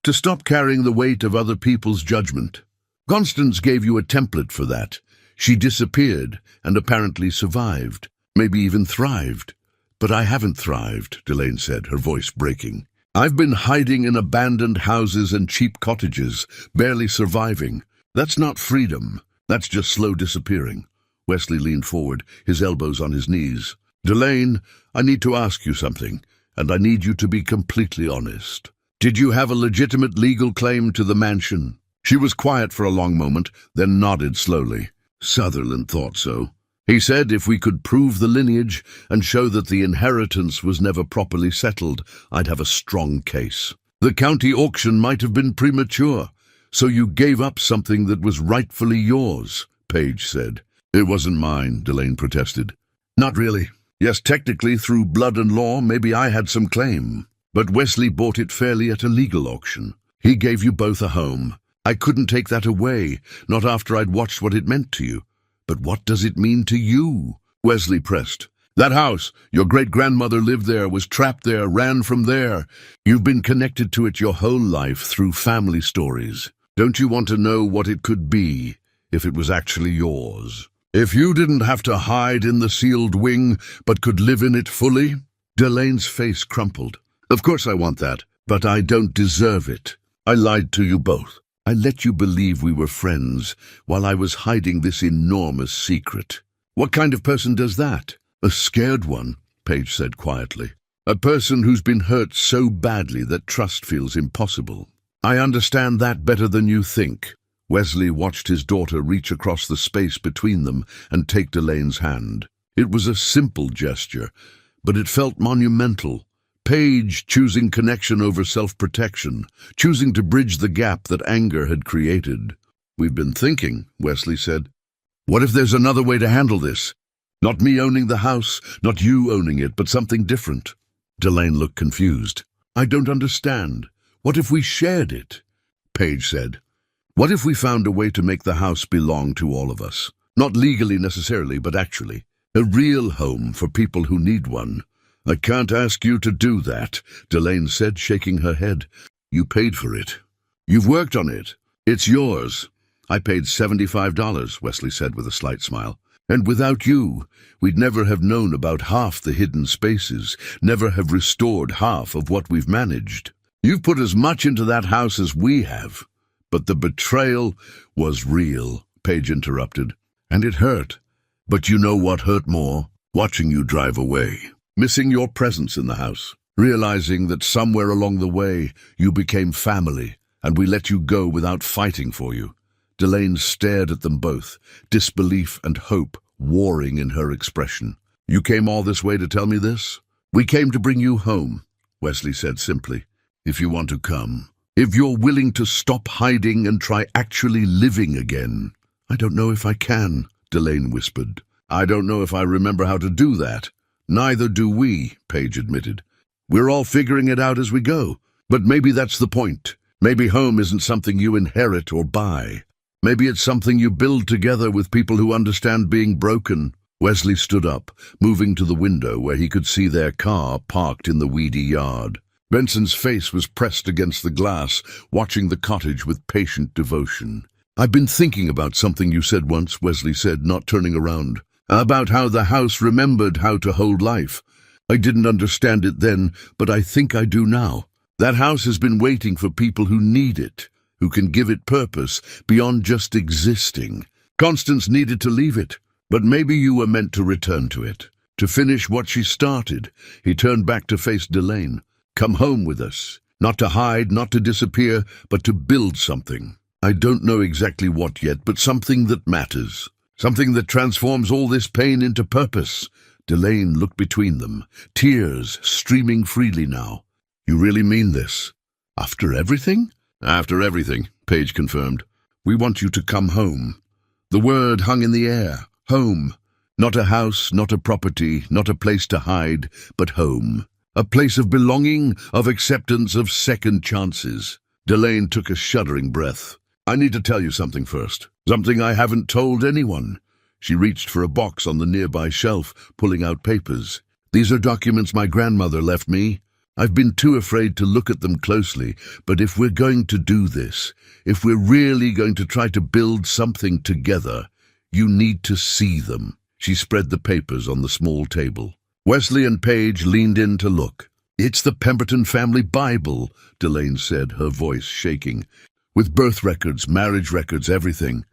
To stop carrying the weight of other people's judgment. Constance gave you a template for that. She disappeared and apparently survived, maybe even thrived. But I haven't thrived, Delane said, her voice breaking. I've been hiding in abandoned houses and cheap cottages, barely surviving. That's not freedom. That's just slow disappearing. Wesley leaned forward, his elbows on his knees. Delane, I need to ask you something, and I need you to be completely honest. Did you have a legitimate legal claim to the mansion? She was quiet for a long moment, then nodded slowly. Sutherland thought so. He said if we could prove the lineage and show that the inheritance was never properly settled, I'd have a strong case. The county auction might have been premature, so you gave up something that was rightfully yours, Paige said. It wasn't mine, Delane protested. Not really. Yes, technically, through blood and law, maybe I had some claim. But Wesley bought it fairly at a legal auction. He gave you both a home. I couldn't take that away, not after I'd watched what it meant to you. But what does it mean to you? Wesley pressed. That house, your great-grandmother lived there, was trapped there, ran from there. You've been connected to it your whole life through family stories. Don't you want to know what it could be if it was actually yours? If you didn't have to hide in the sealed wing, but could live in it fully? Delane's face crumpled. Of course I want that, but I don't deserve it. I lied to you both. I let you believe we were friends while I was hiding this enormous secret. What kind of person does that? A scared one, Paige said quietly. A person who's been hurt so badly that trust feels impossible. I understand that better than you think. Wesley watched his daughter reach across the space between them and take Delane's hand. It was a simple gesture, but it felt monumental. Paige choosing connection over self-protection, choosing to bridge the gap that anger had created. We've been thinking, Wesley said. What if there's another way to handle this? Not me owning the house, not you owning it, but something different. Delane looked confused. I don't understand. What if we shared it? Paige said. What if we found a way to make the house belong to all of us? Not legally necessarily, but actually. A real home for people who need one. I can't ask you to do that, Delane said, shaking her head. You paid for it. You've worked on it. It's yours. I paid $75, Wesley said with a slight smile. And without you, we'd never have known about half the hidden spaces, never have restored half of what we've managed. You've put as much into that house as we have. But the betrayal was real, Paige interrupted. And it hurt. But you know what hurt more? Watching you drive away. Missing your presence in the house, realizing that somewhere along the way you became family and we let you go without fighting for you. Delane stared at them both, disbelief and hope warring in her expression. You came all this way to tell me this? We came to bring you home, Wesley said simply. If you want to come, if you're willing to stop hiding and try actually living again. I don't know if I can, Delane whispered. I don't know if I remember how to do that. Neither do we, Paige admitted. We're all figuring it out as we go. But maybe that's the point. Maybe home isn't something you inherit or buy. Maybe it's something you build together with people who understand being broken. Wesley stood up, moving to the window where he could see their car parked in the weedy yard. Benson's face was pressed against the glass, watching the cottage with patient devotion. I've been thinking about something you said once, Wesley said, not turning around. About how the house remembered how to hold life. I didn't understand it then, but I think I do now. That house has been waiting for people who need it, who can give it purpose beyond just existing. Constance needed to leave it, but maybe you were meant to return to it, to finish what she started. He turned back to face Delane. Come home with us, not to hide, not to disappear, but to build something. I don't know exactly what yet, but something that matters. Something that transforms all this pain into purpose. Delane looked between them, tears streaming freely now. You really mean this? After everything? After everything, Paige confirmed. We want you to come home. The word hung in the air. Home. Not a house, not a property, not a place to hide, but home. A place of belonging, of acceptance, of second chances. Delane took a shuddering breath. I need to tell you something first. Something I haven't told anyone. She reached for a box on the nearby shelf, pulling out papers. These are documents my grandmother left me. I've been too afraid to look at them closely, but if we're going to do this, if we're really going to try to build something together, you need to see them. She spread the papers on the small table. Wesley and Paige leaned in to look. It's the Pemberton family Bible, Delane said, her voice shaking. With birth records, marriage records, everything.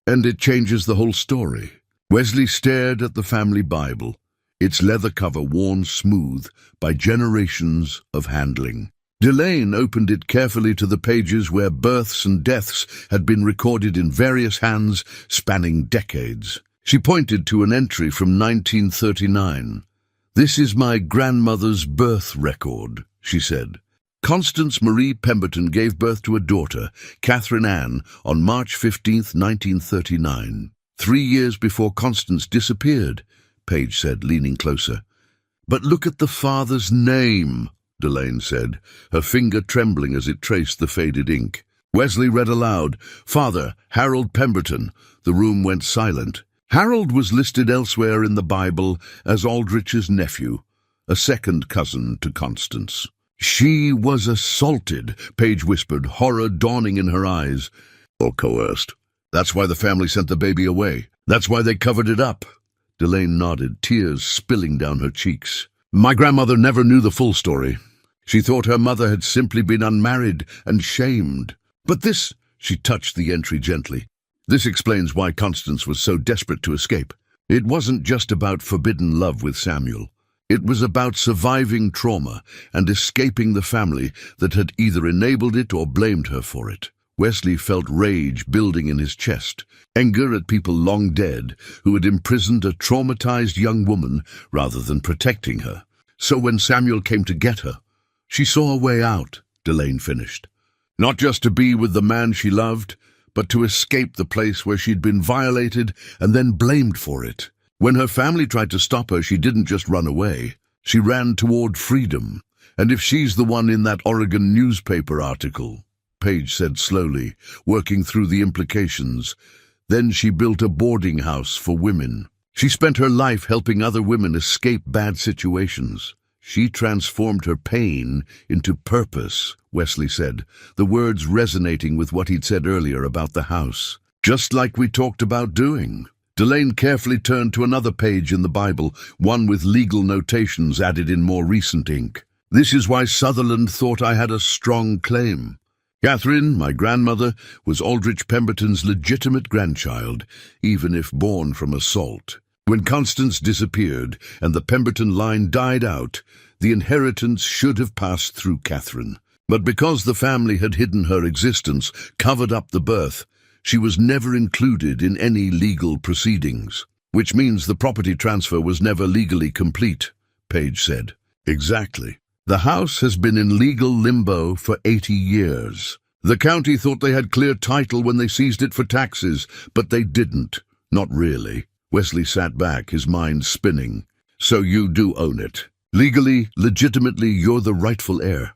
And it changes the whole story. Wesley stared at the family Bible, its leather cover worn smooth by generations of handling. Delane opened it carefully to the pages where births and deaths had been recorded in various hands spanning decades. She pointed to an entry from 1939. This is my grandmother's birth record, she said. Constance Marie Pemberton gave birth to a daughter, Catherine Ann, on March 15, 1939. 3 years before Constance disappeared, Paige said, leaning closer. But look at the father's name, Delane said, her finger trembling as it traced the faded ink. Wesley read aloud, Father, Harold Pemberton. The room went silent. Harold was listed elsewhere in the Bible as Aldrich's nephew, a second cousin to Constance. She was assaulted, Paige whispered, horror dawning in her eyes. Or coerced. That's why the family sent the baby away. That's why they covered it up. Delane nodded, tears spilling down her cheeks. My grandmother never knew the full story. She thought her mother had simply been unmarried and shamed. But this, she touched the entry gently. This explains why Constance was so desperate to escape. It wasn't just about forbidden love with Samuel. It was about surviving trauma and escaping the family that had either enabled it or blamed her for it. Wesley felt rage building in his chest, anger at people long dead who had imprisoned a traumatized young woman rather than protecting her. So when Samuel came to get her, she saw a way out, Delane finished. Not just to be with the man she loved, but to escape the place where she'd been violated and then blamed for it. When her family tried to stop her, she didn't just run away. She ran toward freedom. And if she's the one in that Oregon newspaper article, Paige said slowly, working through the implications, then she built a boarding house for women. She spent her life helping other women escape bad situations. She transformed her pain into purpose, Wesley said, the words resonating with what he'd said earlier about the house. Just like we talked about doing. Delane carefully turned to another page in the Bible, one with legal notations added in more recent ink. This is why Sutherland thought I had a strong claim. Catherine, my grandmother, was Aldrich Pemberton's legitimate grandchild, even if born from assault. When Constance disappeared and the Pemberton line died out, the inheritance should have passed through Catherine. But because the family had hidden her existence, covered up the birth, she was never included in any legal proceedings, which means the property transfer was never legally complete, Paige said. Exactly. The house has been in legal limbo for 80 years. The county thought they had clear title when they seized it for taxes, but they didn't. Not really. Wesley sat back, his mind spinning. So you do own it. Legally, legitimately, you're the rightful heir.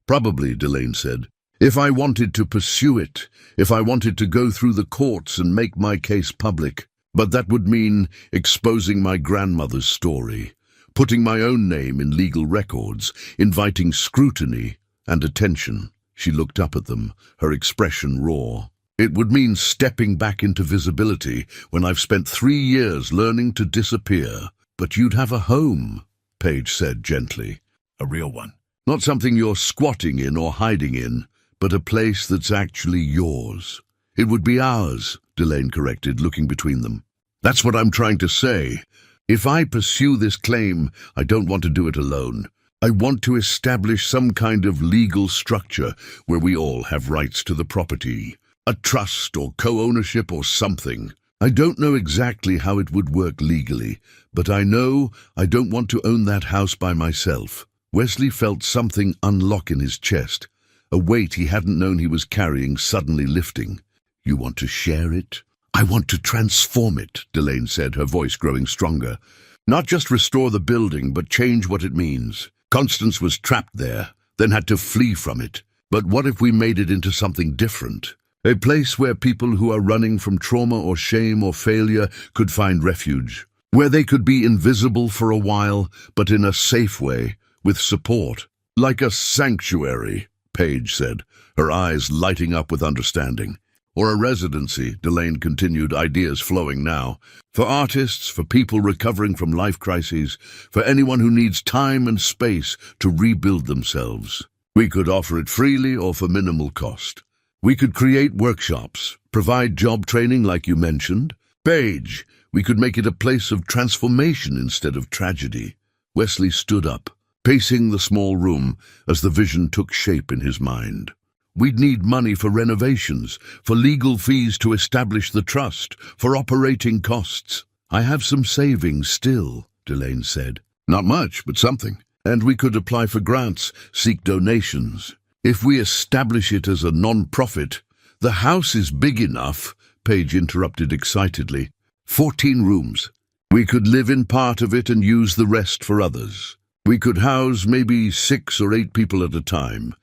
Probably, Delane said. If I wanted to pursue it, if I wanted to go through the courts and make my case public, but that would mean exposing my grandmother's story, putting my own name in legal records, inviting scrutiny and attention. She looked up at them, her expression raw. It would mean stepping back into visibility when I've spent 3 years learning to disappear. But you'd have a home, Paige said gently. A real one. Not something you're squatting in or hiding in, but a place that's actually yours. It would be ours, Delane corrected, looking between them. That's what I'm trying to say. If I pursue this claim, I don't want to do it alone. I want to establish some kind of legal structure where we all have rights to the property. A trust or co-ownership or something. I don't know exactly how it would work legally, but I know I don't want to own that house by myself. Wesley felt something unlock in his chest, a weight he hadn't known he was carrying suddenly lifting. You want to share it? I want to transform it, Delane said, her voice growing stronger. Not just restore the building, but change what it means. Constance was trapped there, then had to flee from it. But what if we made it into something different? A place where people who are running from trauma or shame or failure could find refuge. Where they could be invisible for a while, but in a safe way, with support. Like a sanctuary, Paige said, her eyes lighting up with understanding. Or a residency, Delane continued, ideas flowing now. For artists, for people recovering from life crises, for anyone who needs time and space to rebuild themselves. We could offer it freely or for minimal cost. We could create workshops, provide job training like you mentioned. Paige, we could make it a place of transformation instead of tragedy. Wesley stood up, pacing the small room as the vision took shape in his mind. We'd need money for renovations, for legal fees to establish the trust, for operating costs. I have some savings still, Delane said. Not much, but something. And we could apply for grants, seek donations. If we establish it as a non-profit, the house is big enough, Paige interrupted excitedly. 14 rooms. We could live in part of it and use the rest for others. We could house maybe 6 or 8 people at a time.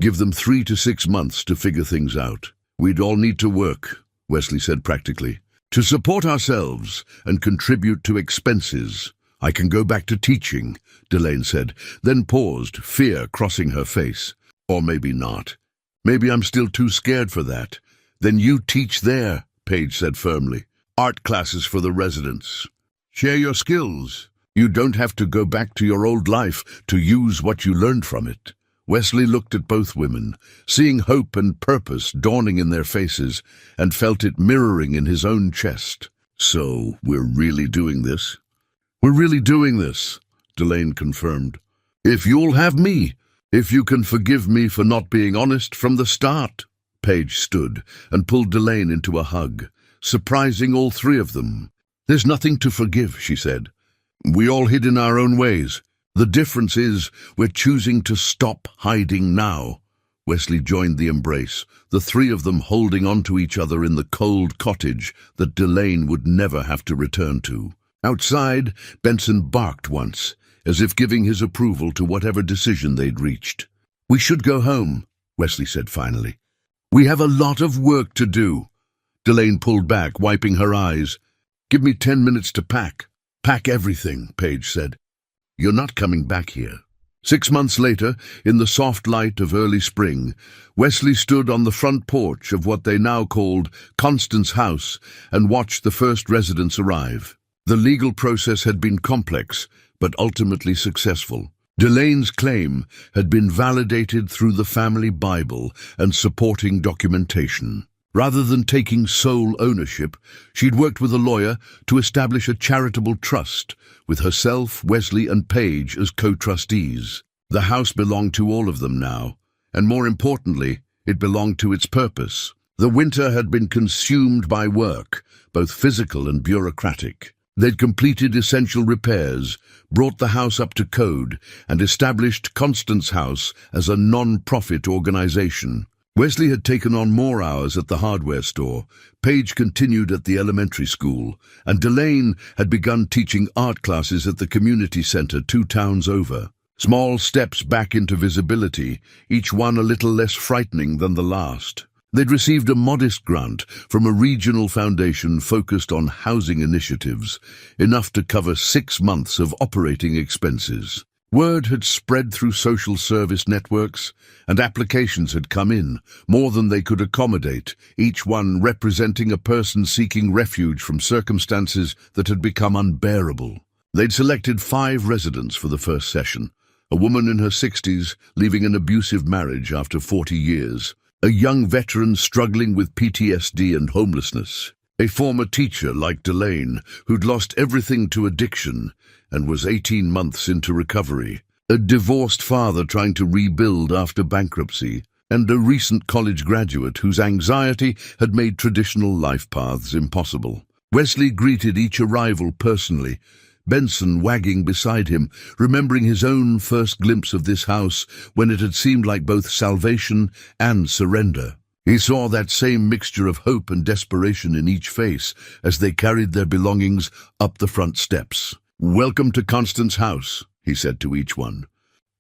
Give them 3 to 6 months to figure things out. We'd all need to work, Wesley said practically, to support ourselves and contribute to expenses. I can go back to teaching, Delane said, then paused, fear crossing her face. Or maybe not. Maybe I'm still too scared for that. Then you teach there, Paige said firmly. Art classes for the residents. Share your skills. You don't have to go back to your old life to use what you learned from it. Wesley looked at both women, seeing hope and purpose dawning in their faces, and felt it mirroring in his own chest. So, we're really doing this? We're really doing this, Delane confirmed. If you'll have me, if you can forgive me for not being honest from the start. Paige stood and pulled Delane into a hug, surprising all 3 of them. There's nothing to forgive, she said. We all hid in our own ways. The difference is we're choosing to stop hiding now. Wesley joined the embrace, the 3 of them holding onto each other in the cold cottage that Delane would never have to return to. Outside, Benson barked once, as if giving his approval to whatever decision they'd reached. We should go home, Wesley said finally. We have a lot of work to do. Delane pulled back, wiping her eyes. Give me 10 minutes to pack. Pack everything, Paige said. You're not coming back here. 6 months later, in the soft light of early spring, Wesley stood on the front porch of what they now called Constance House and watched the first residents arrive. The legal process had been complex, but ultimately successful. Delane's claim had been validated through the family Bible and supporting documentation. Rather than taking sole ownership, she'd worked with a lawyer to establish a charitable trust, with herself, Wesley, and Paige as co-trustees. The house belonged to all of them now, and more importantly, it belonged to its purpose. The winter had been consumed by work, both physical and bureaucratic. They'd completed essential repairs, brought the house up to code, and established Constance House as a non-profit organization. Wesley had taken on more hours at the hardware store, Paige continued at the elementary school, and Delane had begun teaching art classes at the community center 2 towns over. Small steps back into visibility, each one a little less frightening than the last. They'd received a modest grant from a regional foundation focused on housing initiatives, enough to cover 6 months of operating expenses. Word had spread through social service networks, and applications had come in, more than they could accommodate, each one representing a person seeking refuge from circumstances that had become unbearable. They'd selected 5 residents for the first session, a woman in her 60s leaving an abusive marriage after 40 years, a young veteran struggling with PTSD and homelessness, a former teacher like Delane who'd lost everything to addiction and was 18 months into recovery, a divorced father trying to rebuild after bankruptcy, and a recent college graduate whose anxiety had made traditional life paths impossible. Wesley greeted each arrival personally, Benson wagging beside him, remembering his own first glimpse of this house when it had seemed like both salvation and surrender. He saw that same mixture of hope and desperation in each face as they carried their belongings up the front steps. "Welcome to Constance House," he said to each one.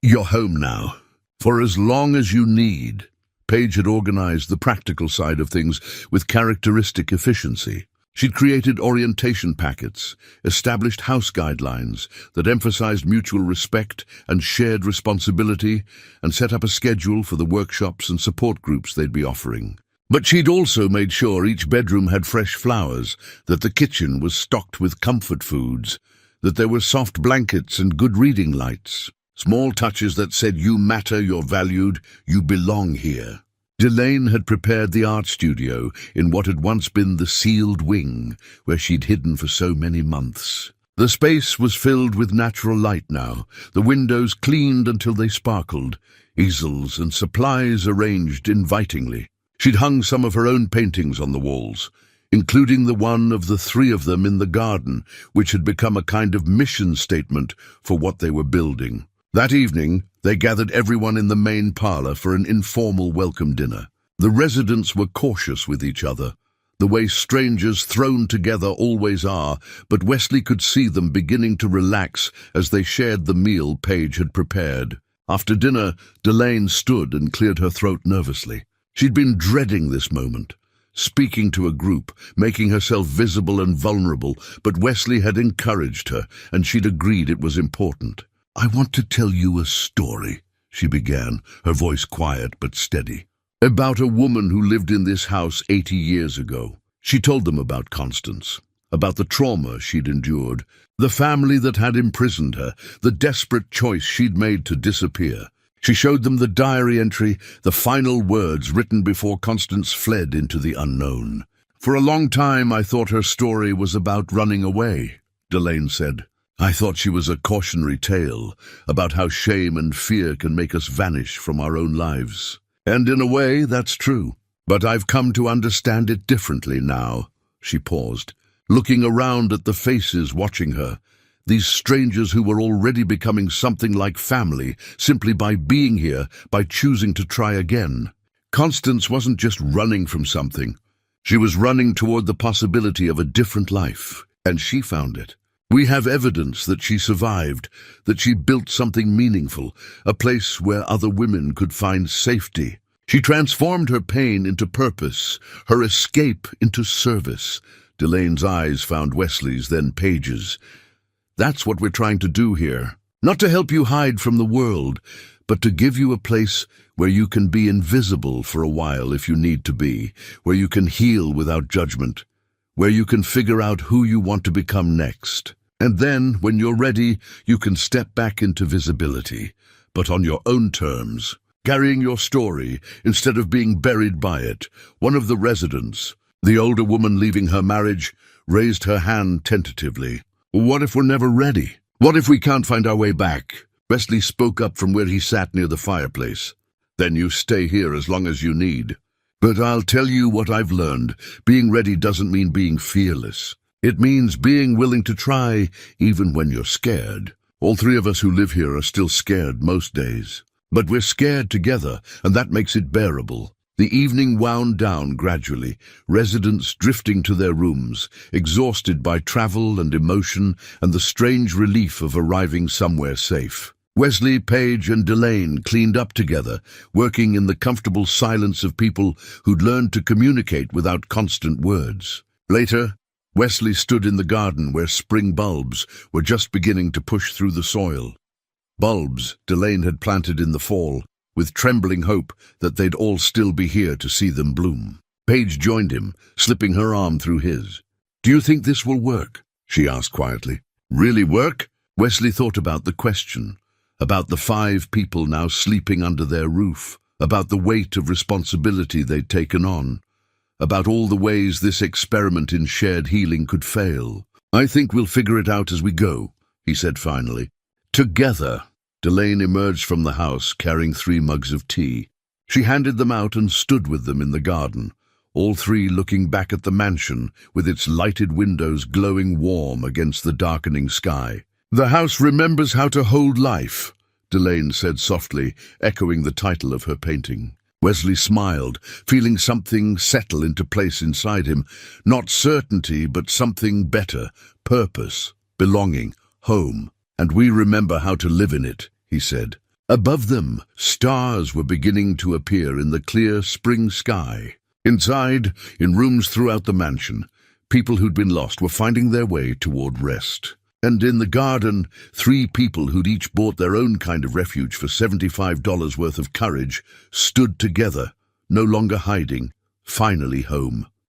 "You're home now, for as long as you need." Paige had organized the practical side of things with characteristic efficiency. She'd created orientation packets, established house guidelines that emphasized mutual respect and shared responsibility, and set up a schedule for the workshops and support groups they'd be offering. But she'd also made sure each bedroom had fresh flowers, that the kitchen was stocked with comfort foods, that there were soft blankets and good reading lights. Small touches that said, "You matter, you're valued, you belong here." Delane had prepared the art studio in what had once been the sealed wing, where she'd hidden for so many months. The space was filled with natural light now, the windows cleaned until they sparkled, easels and supplies arranged invitingly. She'd hung some of her own paintings on the walls, including the one of the three of them in the garden, which had become a kind of mission statement for what they were building. That evening, they gathered everyone in the main parlor for an informal welcome dinner. The residents were cautious with each other, the way strangers thrown together always are, but Wesley could see them beginning to relax as they shared the meal Paige had prepared. After dinner, Delane stood and cleared her throat nervously. She'd been dreading this moment, speaking to a group, making herself visible and vulnerable, but Wesley had encouraged her, and she'd agreed it was important. "I want to tell you a story," she began, her voice quiet but steady, "about a woman who lived in this house 80 years ago. She told them about Constance, about the trauma she'd endured, the family that had imprisoned her, the desperate choice she'd made to disappear. She showed them the diary entry, the final words written before Constance fled into the unknown. For a long time I thought her story was about running away," Delane said. "I thought she was a cautionary tale about how shame and fear can make us vanish from our own lives. And in a way, that's true. But I've come to understand it differently now." She paused, looking around at the faces watching her, these strangers who were already becoming something like family simply by being here, by choosing to try again. Constance wasn't just running from something. She was running toward the possibility of a different life, and she found it. We have evidence that she survived, that she built something meaningful, a place where other women could find safety. She transformed her pain into purpose, her escape into service. Delane's eyes found Wesley's, then Paige's. "That's what we're trying to do here. Not to help you hide from the world, but to give you a place where you can be invisible for a while if you need to be, where you can heal without judgment, where you can figure out who you want to become next. And then, when you're ready, you can step back into visibility, but on your own terms, carrying your story instead of being buried by it." One of the residents, the older woman leaving her marriage, raised her hand tentatively. "What if we're never ready? What if we can't find our way back?" Wesley spoke up from where he sat near the fireplace. "Then you stay here as long as you need. But I'll tell you what I've learned. Being ready doesn't mean being fearless. It means being willing to try even when you're scared. All three of us who live here are still scared most days. But we're scared together, and that makes it bearable." The evening wound down gradually, residents drifting to their rooms, exhausted by travel and emotion and the strange relief of arriving somewhere safe. Wesley, Paige, and Delane cleaned up together, working in the comfortable silence of people who'd learned to communicate without constant words. Later, Wesley stood in the garden where spring bulbs were just beginning to push through the soil. Bulbs Delane had planted in the fall, with trembling hope that they'd all still be here to see them bloom. Paige joined him, slipping her arm through his. "Do you think this will work?" she asked quietly. "Really work?" Wesley thought about the question, about the 5 people now sleeping under their roof, about the weight of responsibility they'd taken on, about all the ways this experiment in shared healing could fail. "I think we'll figure it out as we go," he said finally. "Together." Delane emerged from the house carrying 3 mugs of tea. She handed them out and stood with them in the garden, all three looking back at the mansion with its lighted windows glowing warm against the darkening sky. "The house remembers how to hold life," Delane said softly, echoing the title of her painting. Wesley smiled, feeling something settle into place inside him. Not certainty, but something better. Purpose, belonging, home. "And we remember how to live in it," he said. Above them, stars were beginning to appear in the clear spring sky. Inside, in rooms throughout the mansion, people who'd been lost were finding their way toward rest. And in the garden, three people who'd each bought their own kind of refuge for $75 worth of courage stood together, no longer hiding, finally home.